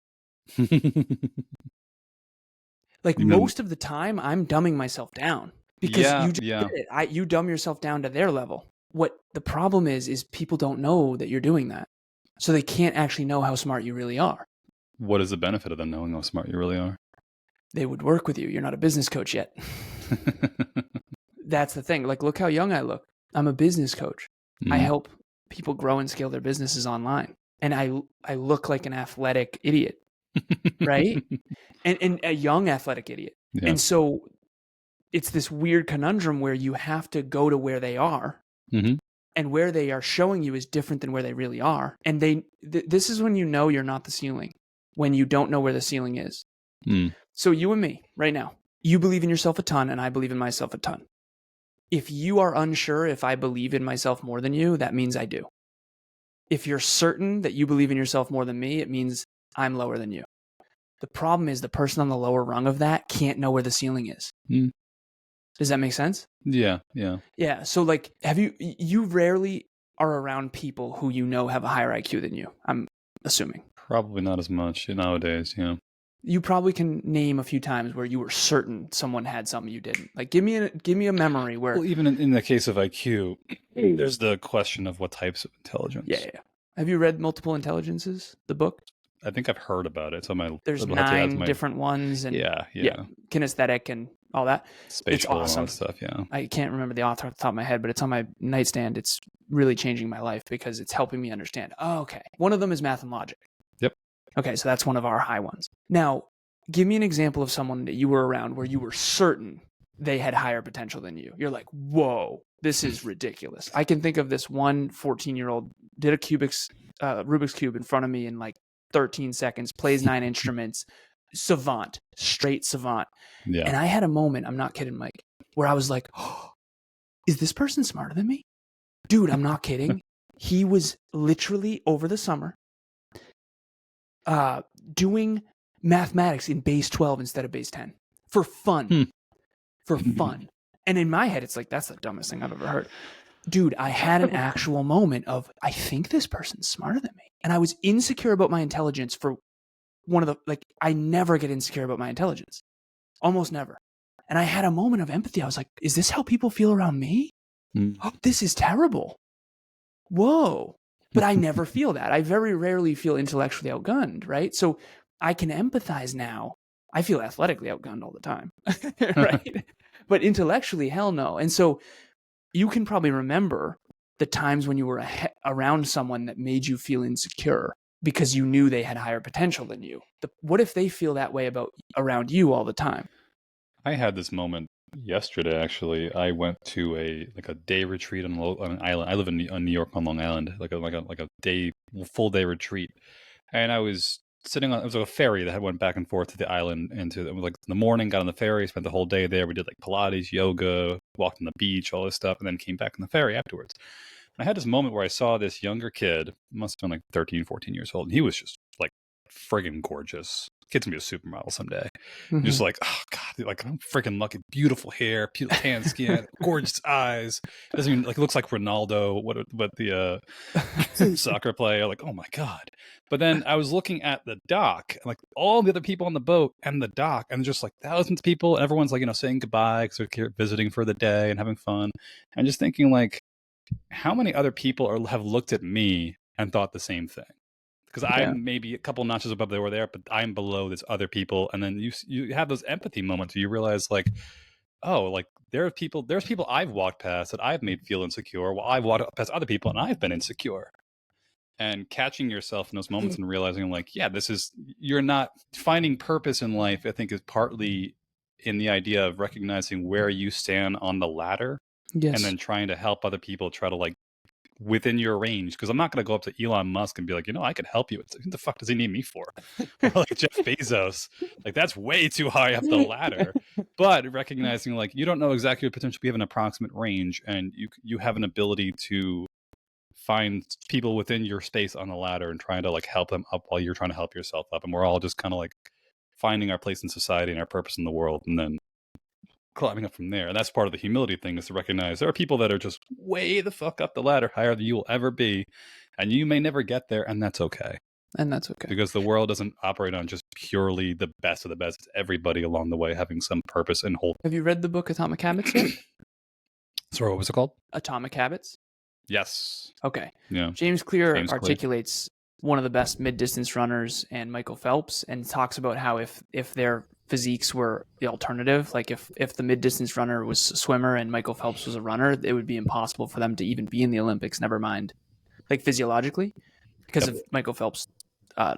am. Like most of the time, I'm dumbing myself down because you just did it. You dumb yourself down to their level. What the problem is people don't know that you're doing that. So they can't actually know how smart you really are. What is the benefit of them knowing how smart you really are? They would work with you. You're not a business coach yet. That's the thing. Like, look how young I look. I'm a business coach. I help people grow and scale their businesses online. And I look like an athletic idiot, right? and a young athletic idiot. Yeah. And so it's this weird conundrum where you have to go to where they are. And where they are showing you is different than where they really are. And this is when you know you're not the ceiling, when you don't know where the ceiling is. So you and me right now, you believe in yourself a ton and I believe in myself a ton. If you are unsure if I believe in myself more than you, that means I do. If you're certain that you believe in yourself more than me, it means I'm lower than you. The problem is the person on the lower rung of that can't know where the ceiling is. Does that make sense? Yeah. Yeah. So like, you rarely are around people who you know have a higher IQ than you, I'm assuming. Probably not as much nowadays, yeah. You probably can name a few times where you were certain someone had something you didn't. Like, give me a memory where. Well, even in the case of IQ, there's the question of what types of intelligence. Yeah. Have you read Multiple Intelligences, the book? I think I've heard about it. So there's 9 different ones, and yeah, kinesthetic and all that. Spatial it's awesome. And all that stuff. Yeah, I can't remember the author off the top of my head, but it's on my nightstand. It's really changing my life because it's helping me understand. Oh, okay, one of them is math and logic. Yep. Okay, so that's one of our high ones. Now, give me an example of someone that you were around where you were certain they had higher potential than you. You're like, whoa, this is ridiculous. I can think of this one 14-year-old did a Rubik's Cube in front of me in like 13 seconds, plays 9 instruments, savant, straight savant. Yeah. And I had a moment, I'm not kidding, Mike, where I was like, oh, is this person smarter than me? Dude, I'm not kidding. He was literally over the summer doing mathematics in base 12 instead of base 10 for fun. For fun. And in my head, it's like, that's the dumbest thing I've ever heard. Dude, I had an actual moment of, I think this person's smarter than me. And I was insecure about my intelligence for I never get insecure about my intelligence. Almost never. And I had a moment of empathy. I was like, is this how people feel around me? Oh, this is terrible. Whoa. But I never feel that. I very rarely feel intellectually outgunned, right? So I can empathize now. I feel athletically outgunned all the time, right? But intellectually, hell no. And so you can probably remember the times when you were around someone that made you feel insecure because you knew they had higher potential than you. What if they feel that way around you all the time? I had this moment yesterday, actually. I went to a day retreat on an island. I live in New York on Long Island, like a full day retreat. And I was sitting on, it was like a ferry that went back and forth to the island, and it was like in the morning, got on the ferry, spent the whole day there. We did like Pilates, yoga, walked on the beach, all this stuff, and then came back on the ferry afterwards. And I had this moment where I saw this younger kid, must have been like 13, 14 years old, and he was just like friggin' gorgeous. Kid's gonna be a supermodel someday. Just like, oh god, like I'm freaking lucky. Beautiful hair, tan skin, gorgeous eyes. Doesn't even looks like Ronaldo. What the soccer player? Like, oh my god. But then I was looking at the dock, like all the other people on the boat and the dock, and just like thousands of people, and everyone's like saying goodbye because they're visiting for the day and having fun, and just thinking like, how many other people have looked at me and thought the same thing? Because I'm maybe a couple notches above they were there, but I'm below this other people. And then you have those empathy moments where you realize like, oh, like there's people I've walked past that I've made feel insecure, while I've walked past other people and I've been insecure. And catching yourself in those moments and realizing like, yeah, you're not finding purpose in life, I think is partly in the idea of recognizing where you stand on the ladder. Yes. And then trying to help other people try to like within your range, because I'm not going to go up to Elon Musk and be like, I could help you. What the fuck does he need me for? Or like Jeff Bezos, like that's way too high up the ladder. But recognizing like you don't know exactly what potential, you have an approximate range, and you have an ability to find people within your space on the ladder and trying to like help them up while you're trying to help yourself up. And we're all just kind of like finding our place in society and our purpose in the world, and then climbing up from there. And that's part of the humility thing, is to recognize there are people that are just way the fuck up the ladder, higher than you will ever be, and you may never get there, and that's okay. Because the world doesn't operate on just purely the best of the best. It's everybody along the way having some purpose and whole. Have you read the book Atomic Habits yet? Sorry, what was it called? Atomic Habits. Yes. Okay. Yeah. James Clear articulates one of the best mid-distance runners, and Michael Phelps, and talks about how if their physiques were the alternative, like if the mid-distance runner was a swimmer and Michael Phelps was a runner, it would be impossible for them to even be in the Olympics, never mind like physiologically, because of Michael Phelps'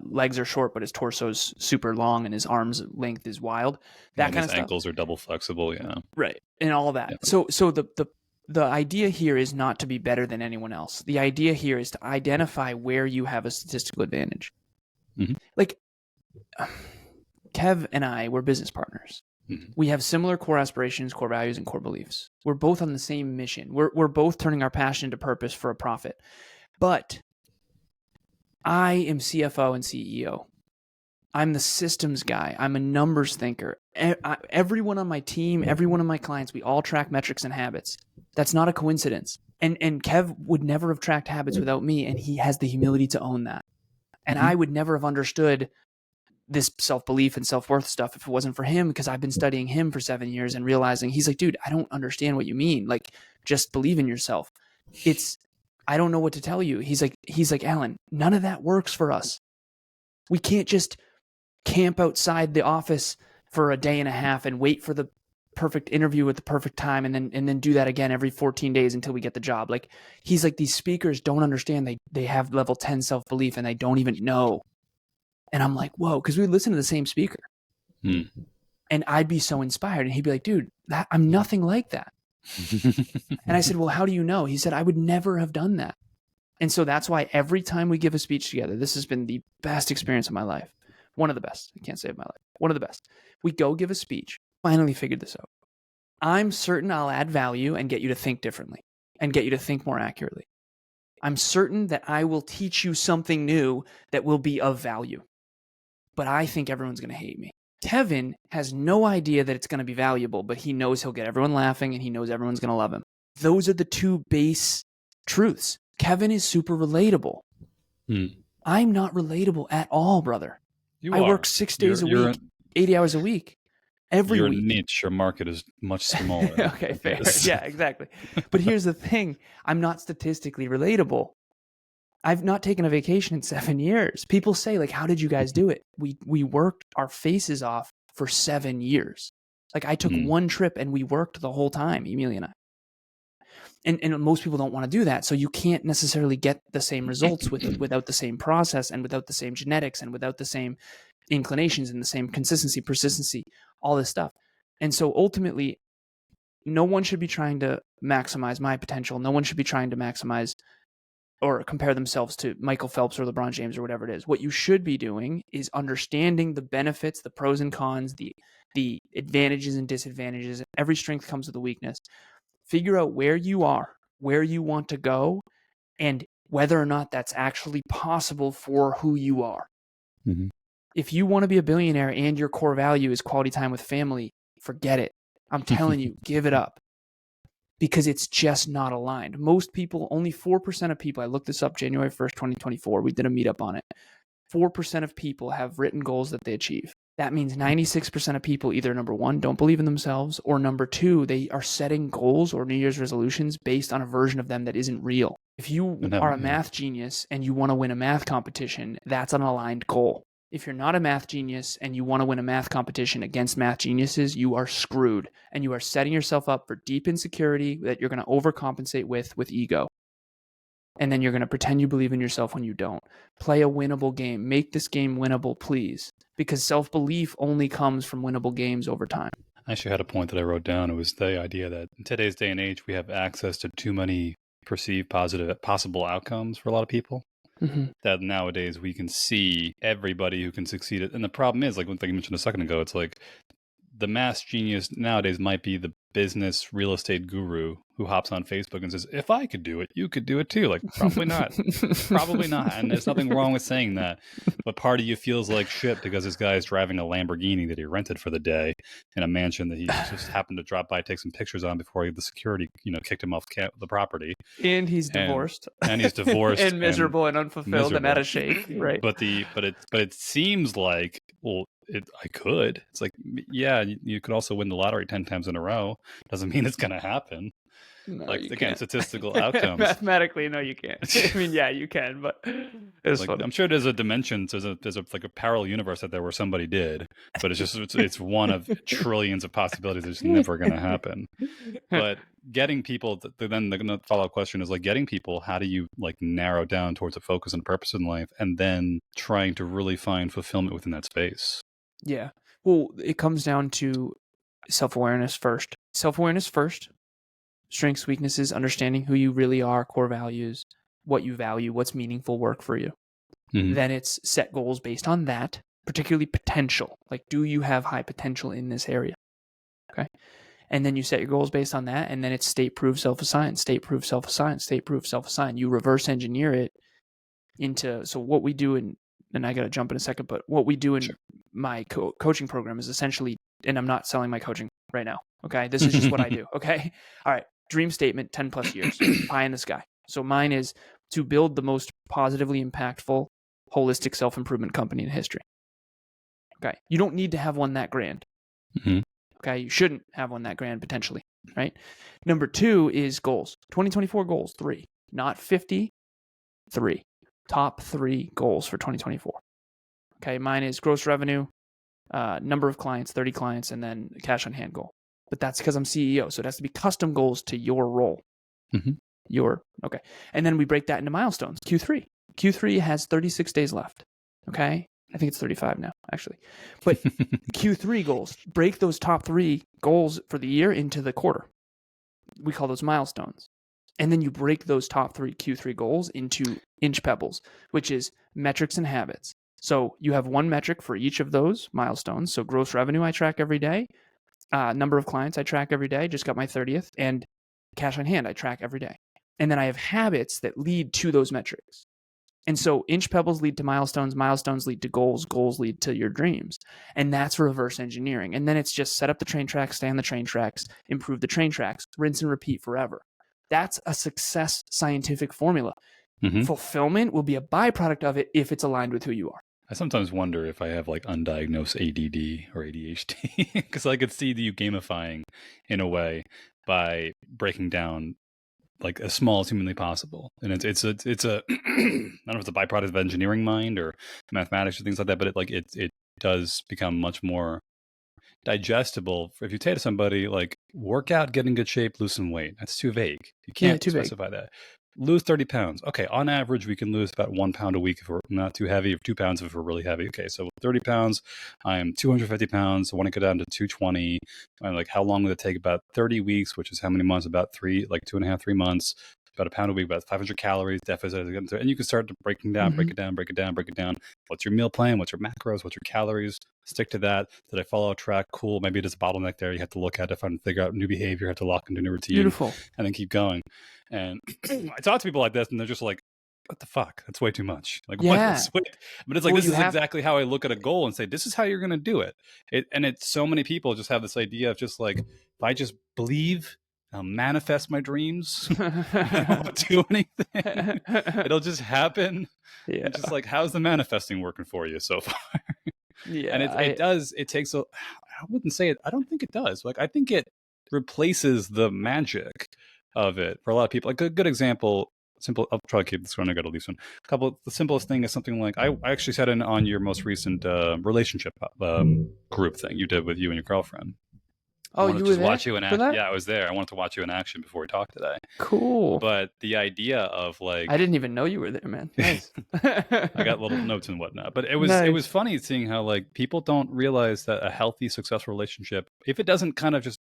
legs are short, but his torso's super long and his arms length is wild. That kind of stuff. Ankles are double flexible, yeah. Right. And all that. Yeah. So the idea here is not to be better than anyone else. The idea here is to identify where you have a statistical advantage. Mm-hmm. Like Kev and I, we're business partners. Mm-hmm. We have similar core aspirations, core values, and core beliefs. We're both on the same mission. We're both turning our passion into purpose for a profit. But I am CFO and CEO. I'm the systems guy. I'm a numbers thinker. Everyone on my team, everyone of my clients, we all track metrics and habits. That's not a coincidence. And Kev would never have tracked habits without me, and he has the humility to own that. And I would never have understood this self-belief and self-worth stuff if it wasn't for him, because I've been studying him for 7 years and realizing he's like, dude, I don't understand what you mean. Like, just believe in yourself. I don't know what to tell you. He's like, Alan, none of that works for us. We can't just camp outside the office for a day and a half and wait for the perfect interview at the perfect time and then do that again every 14 days until we get the job. Like, he's like, these speakers don't understand. They have level 10 self-belief and they don't even know. And I'm like, whoa, because we listen to the same speaker. And I'd be so inspired. And he'd be like, dude, I'm nothing like that. And I said, well, how do you know? He said, I would never have done that. And so that's why every time we give a speech together, this has been the best experience of my life. One of the best. I can't say of my life. One of the best. We go give a speech. Finally figured this out. I'm certain I'll add value and get you to think differently and get you to think more accurately. I'm certain that I will teach you something new that will be of value. But I think everyone's going to hate me. Kevin has no idea that it's going to be valuable, but he knows he'll get everyone laughing and he knows everyone's going to love him. Those are the two base truths. Kevin is super relatable. I'm not relatable at all, brother. I work 6 days a week, 80 hours a week, every week. Your niche, your market is much smaller. Okay, fair. Yeah, exactly. But here's the thing. I'm not statistically relatable. I've not taken a vacation in 7 years. People say, like, how did you guys do it? We worked our faces off for 7 years. Like, I took one trip and we worked the whole time, Emilia and I. And most people don't want to do that. So you can't necessarily get the same results without the same process and without the same genetics and without the same inclinations and the same consistency, persistency, all this stuff. And so ultimately, no one should be trying to maximize my potential. No one should be trying to maximize or compare themselves to Michael Phelps or LeBron James or whatever it is. What you should be doing is understanding the benefits, the pros and cons, the advantages and disadvantages. Every strength comes with a weakness. Figure out where you are, where you want to go, and whether or not that's actually possible for who you are. If you want to be a billionaire and your core value is quality time with family, forget it. I'm telling you, give it up. Because it's just not aligned. Most people, only 4% of people, I looked this up January 1st, 2024, we did a meetup on it. 4% of people have written goals that they achieve. That means 96% of people either, number one, don't believe in themselves, or number two, they are setting goals or New Year's resolutions based on a version of them that isn't real. If you are a math genius and you want to win a math competition, that's an aligned goal. If you're not a math genius and you want to win a math competition against math geniuses, you are screwed. And you are setting yourself up for deep insecurity that you're going to overcompensate with ego. And then you're going to pretend you believe in yourself when you don't. Play a winnable game. Make this game winnable, please. Because self-belief only comes from winnable games over time. I actually had a point that I wrote down. It was the idea that in today's day and age, we have access to too many perceived possible outcomes for a lot of people. That nowadays we can see everybody who can succeed. And the problem is, like one thing you mentioned a second ago, it's like the mass genius nowadays might be the business real estate guru who hops on Facebook and says, if I could do it, you could do it too. Like, probably not. Probably not. And there's nothing wrong with saying that. But part of you feels like shit because this guy is driving a Lamborghini that he rented for the day in a mansion that he just happened to drop by, take some pictures on before the security, kicked him off the property. And he's divorced. And he's divorced. And miserable and unfulfilled and out of shape. Right. But it seems like, well, I could. It's like, yeah, you could also win the lottery 10 times in a row. Doesn't mean it's going to happen. No, like, again, can't. Statistical outcomes. Mathematically, no, you can't. I mean, yeah, you can, but it's like, funny. I'm sure there's a dimension, there's a like a parallel universe out there where somebody did, but it's one of trillions of possibilities that's never going to happen. But getting people, then the follow-up question is like getting people, how do you like narrow down towards a focus and purpose in life, and then trying to really find fulfillment within that space? Yeah. Well, it comes down to self-awareness first. Self-awareness first. Strengths, weaknesses, understanding who you really are, core values, what you value, what's meaningful work for you. Then it's set goals based on that, particularly potential. Like, do you have high potential in this area? Okay. And then you set your goals based on that. And then it's state-proof, self-assign, state-proof, self-assign, state-proof, self-assign. You reverse engineer it into, so what we do in and I got to jump in a second, but what we do in Sure. my coaching program is essentially, and I'm not selling my coaching right now. Okay. This is just what I do. Okay. All right. Dream statement, 10 plus years, pie in the sky. So mine is to build the most positively impactful, holistic self-improvement company in history. Okay. You don't need to have one that grand. Mm-hmm. Okay. You shouldn't have one that grand potentially. Right. Number 2 is goals. 2024 goals, 3, not 50, 3. Top 3 goals for 2024. Okay. Mine is gross revenue, number of clients, 30 clients, and then cash on hand goal. But that's because I'm CEO. So it has to be custom goals to your role. Mm-hmm. Okay. And then we break that into milestones. Q3. Q3 has 36 days left. Okay. I think it's 35 now, actually. But Q3 goals, break those top 3 goals for the year into the quarter. We call those milestones. And then you break those top 3 Q3 goals into inch pebbles, which is metrics and habits. So you have one metric for each of those milestones. So gross revenue I track every day. Number of clients I track every day. Just got my 30th. And cash on hand I track every day. And then I have habits that lead to those metrics. And so inch pebbles lead to milestones, milestones lead to goals, goals lead to your dreams. And that's reverse engineering. And then it's just set up the train tracks, stay on the train tracks, improve the train tracks, rinse and repeat forever. That's a success scientific formula. Mm-hmm. Fulfillment will be a byproduct of it if it's aligned with who you are. I sometimes wonder if I have like undiagnosed ADD or ADHD because I could see you gamifying in a way by breaking down like as small as humanly possible. And it's a I don't know if it's a byproduct of engineering mind or mathematics or things like that, but it does become much more digestible. If you say to somebody like work out, get in good shape, lose some weight, that's too vague. You can't specify that. Lose 30 pounds. Okay, on average, we can lose about 1 pound a week if we're not too heavy, or 2 pounds if we're really heavy. Okay, so 30 pounds, I am 250 pounds. I want to go down to 220. I'm like, how long would it take? About 30 weeks, which is how many months? About 3 months. About 1 pound a week, about 500 calories deficit. And you can start to break it down. What's your meal plan? What's your macros? What's your calories? Stick to that. Did I follow a track? Cool. Maybe there's a bottleneck there. You have to look at it, figure out new behavior, you have to lock into new routine. Beautiful. And then keep going. And I talk to people like this and they're just like, what the fuck? That's way too much. Like, yeah. But it's like, this is exactly how I look at a goal and say, this is how you're going to do it. And it's so many people just have this idea of just like, if I just believe, I'll manifest my dreams. I won't do anything. It'll just happen. Yeah. And just like, how's the manifesting working for you so far? Yeah. And it takes I wouldn't say it. I don't think it does. Like, I think it replaces the magic of it for a lot of people. Like a good example, simple, I'll try to keep this one. I got at least one. The simplest thing is something like, I actually sat in on your most recent relationship group thing you did with you and your girlfriend. Oh, you were there? Watch you in action. Yeah, I was there. I wanted to watch you in action before we talked today. Cool. But the idea of like, I didn't even know you were there, man. Nice. I got little notes and whatnot. But it was funny seeing how like people don't realize that a healthy, successful relationship, if it doesn't kind of just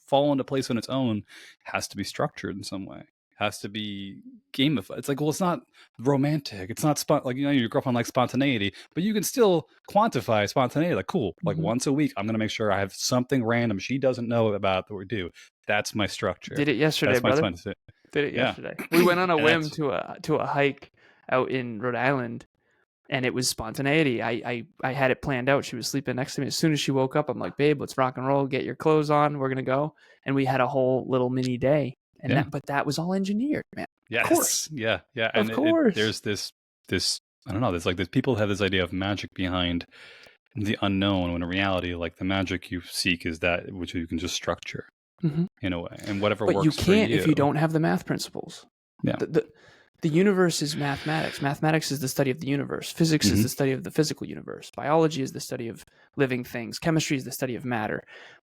fall into place on its own, has to be structured in some way. Has to be gamified. It's like, well, it's not romantic. It's not like, you know, your girlfriend likes spontaneity, but you can still quantify spontaneity. Like, cool, like once a week, I'm going to make sure I have something random she doesn't know about that we do. That's my structure. Did it yesterday, brother. Did it yesterday. We went on a whim to a hike out in Rhode Island, and it was spontaneity. I had it planned out. She was sleeping next to me. As soon as she woke up, I'm like, babe, let's rock and roll. Get your clothes on. We're going to go. And we had a whole little mini day. And that was all engineered, man. Yes. Of course. Yeah. And of course. There's this, I don't know, there's like this, people have this idea of magic behind the unknown, when in reality, like the magic you seek is that which you can just structure in a way, and whatever works for you. But you can't if you don't have the math principles. Yeah. The universe is mathematics. Mathematics is the study of the universe. Physics is the study of the physical universe. Biology is the study of living things. Chemistry is the study of matter.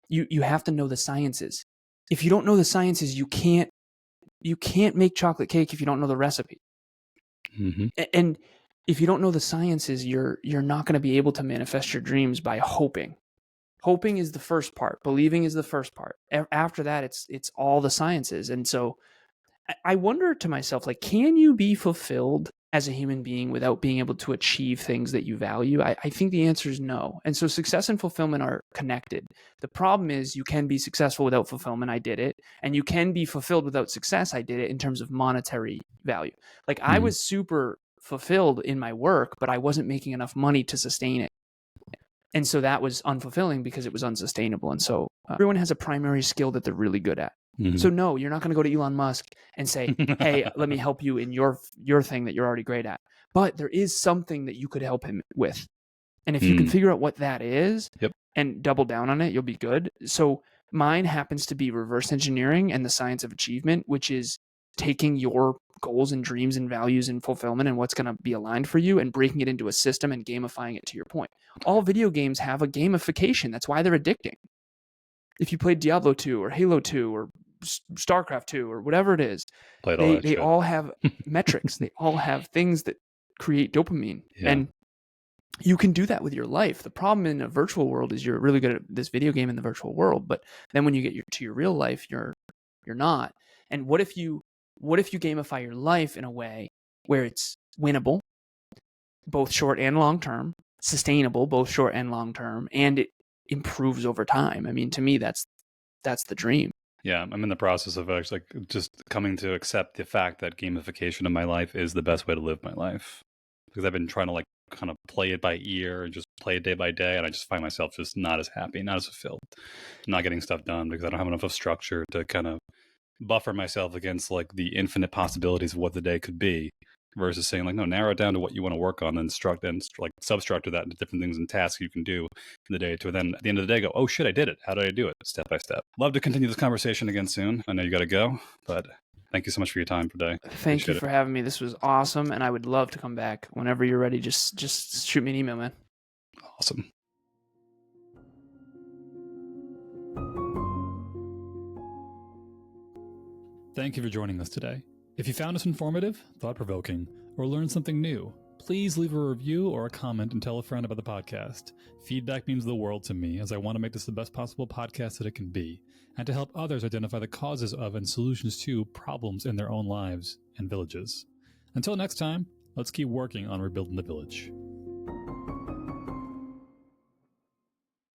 You have to know the sciences. If you don't know the sciences, you can't make chocolate cake if you don't know the recipe. And if you don't know the sciences, you're not going to be able to manifest your dreams by hoping. Hoping is the first part. Believing is the first part. After that, it's all the sciences. And so I wonder to myself, like, can you be fulfilled as a human being without being able to achieve things that you value? I think the answer is no. And so success and fulfillment are connected. The problem is you can be successful without fulfillment. I did it. And you can be fulfilled without success. I did it in terms of monetary value. Like I was super fulfilled in my work, but I wasn't making enough money to sustain it. And so that was unfulfilling because it was unsustainable. And so everyone has a primary skill that they're really good at. Mm-hmm. So no, you're not going to go to Elon Musk and say, hey, let me help you in your thing that you're already great at. But there is something that you could help him with. And if you can figure out what that is and double down on it, you'll be good. So mine happens to be reverse engineering and the science of achievement, which is taking your goals and dreams and values and fulfillment and what's going to be aligned for you and breaking it into a system and gamifying it, to your point. All video games have a gamification. That's why they're addicting. If you played Diablo 2 or Halo 2 or StarCraft 2 or whatever it is, they all have metrics. They all have things that create dopamine. Yeah. And you can do that with your life. The problem in a virtual world is you're really good at this video game in the virtual world, but then when you get to your real life, you're not. And what if you gamify your life in a way where it's winnable, both short and long term, sustainable, both short and long term, and it improves over time? I mean, to me, that's the dream. Yeah, I'm in the process of actually just coming to accept the fact that gamification of my life is the best way to live my life, because I've been trying to kind of play it by ear and just play it day by day, and I just find myself just not as happy, not as fulfilled, not getting stuff done because I don't have enough of structure to kind of buffer myself against the infinite possibilities of what the day could be, versus saying no, narrow it down to what you want to work on, and substructure that into different things and tasks you can do in the day, to then at the end of the day go, oh shit, I did it. How did I do it? Step by step. Love to continue this conversation again soon. I know you got to go, but thank you so much for your time today. Thank you for having me. This was awesome, and I would love to come back whenever you're ready. Just shoot me an email, man. Awesome. Thank you for joining us today. If you found us informative, thought-provoking, or learned something new, please leave a review or a comment and tell a friend about the podcast. Feedback means the world to me, as I want to make this the best possible podcast that it can be, and to help others identify the causes of and solutions to problems in their own lives and villages. Until next time, let's keep working on rebuilding the village.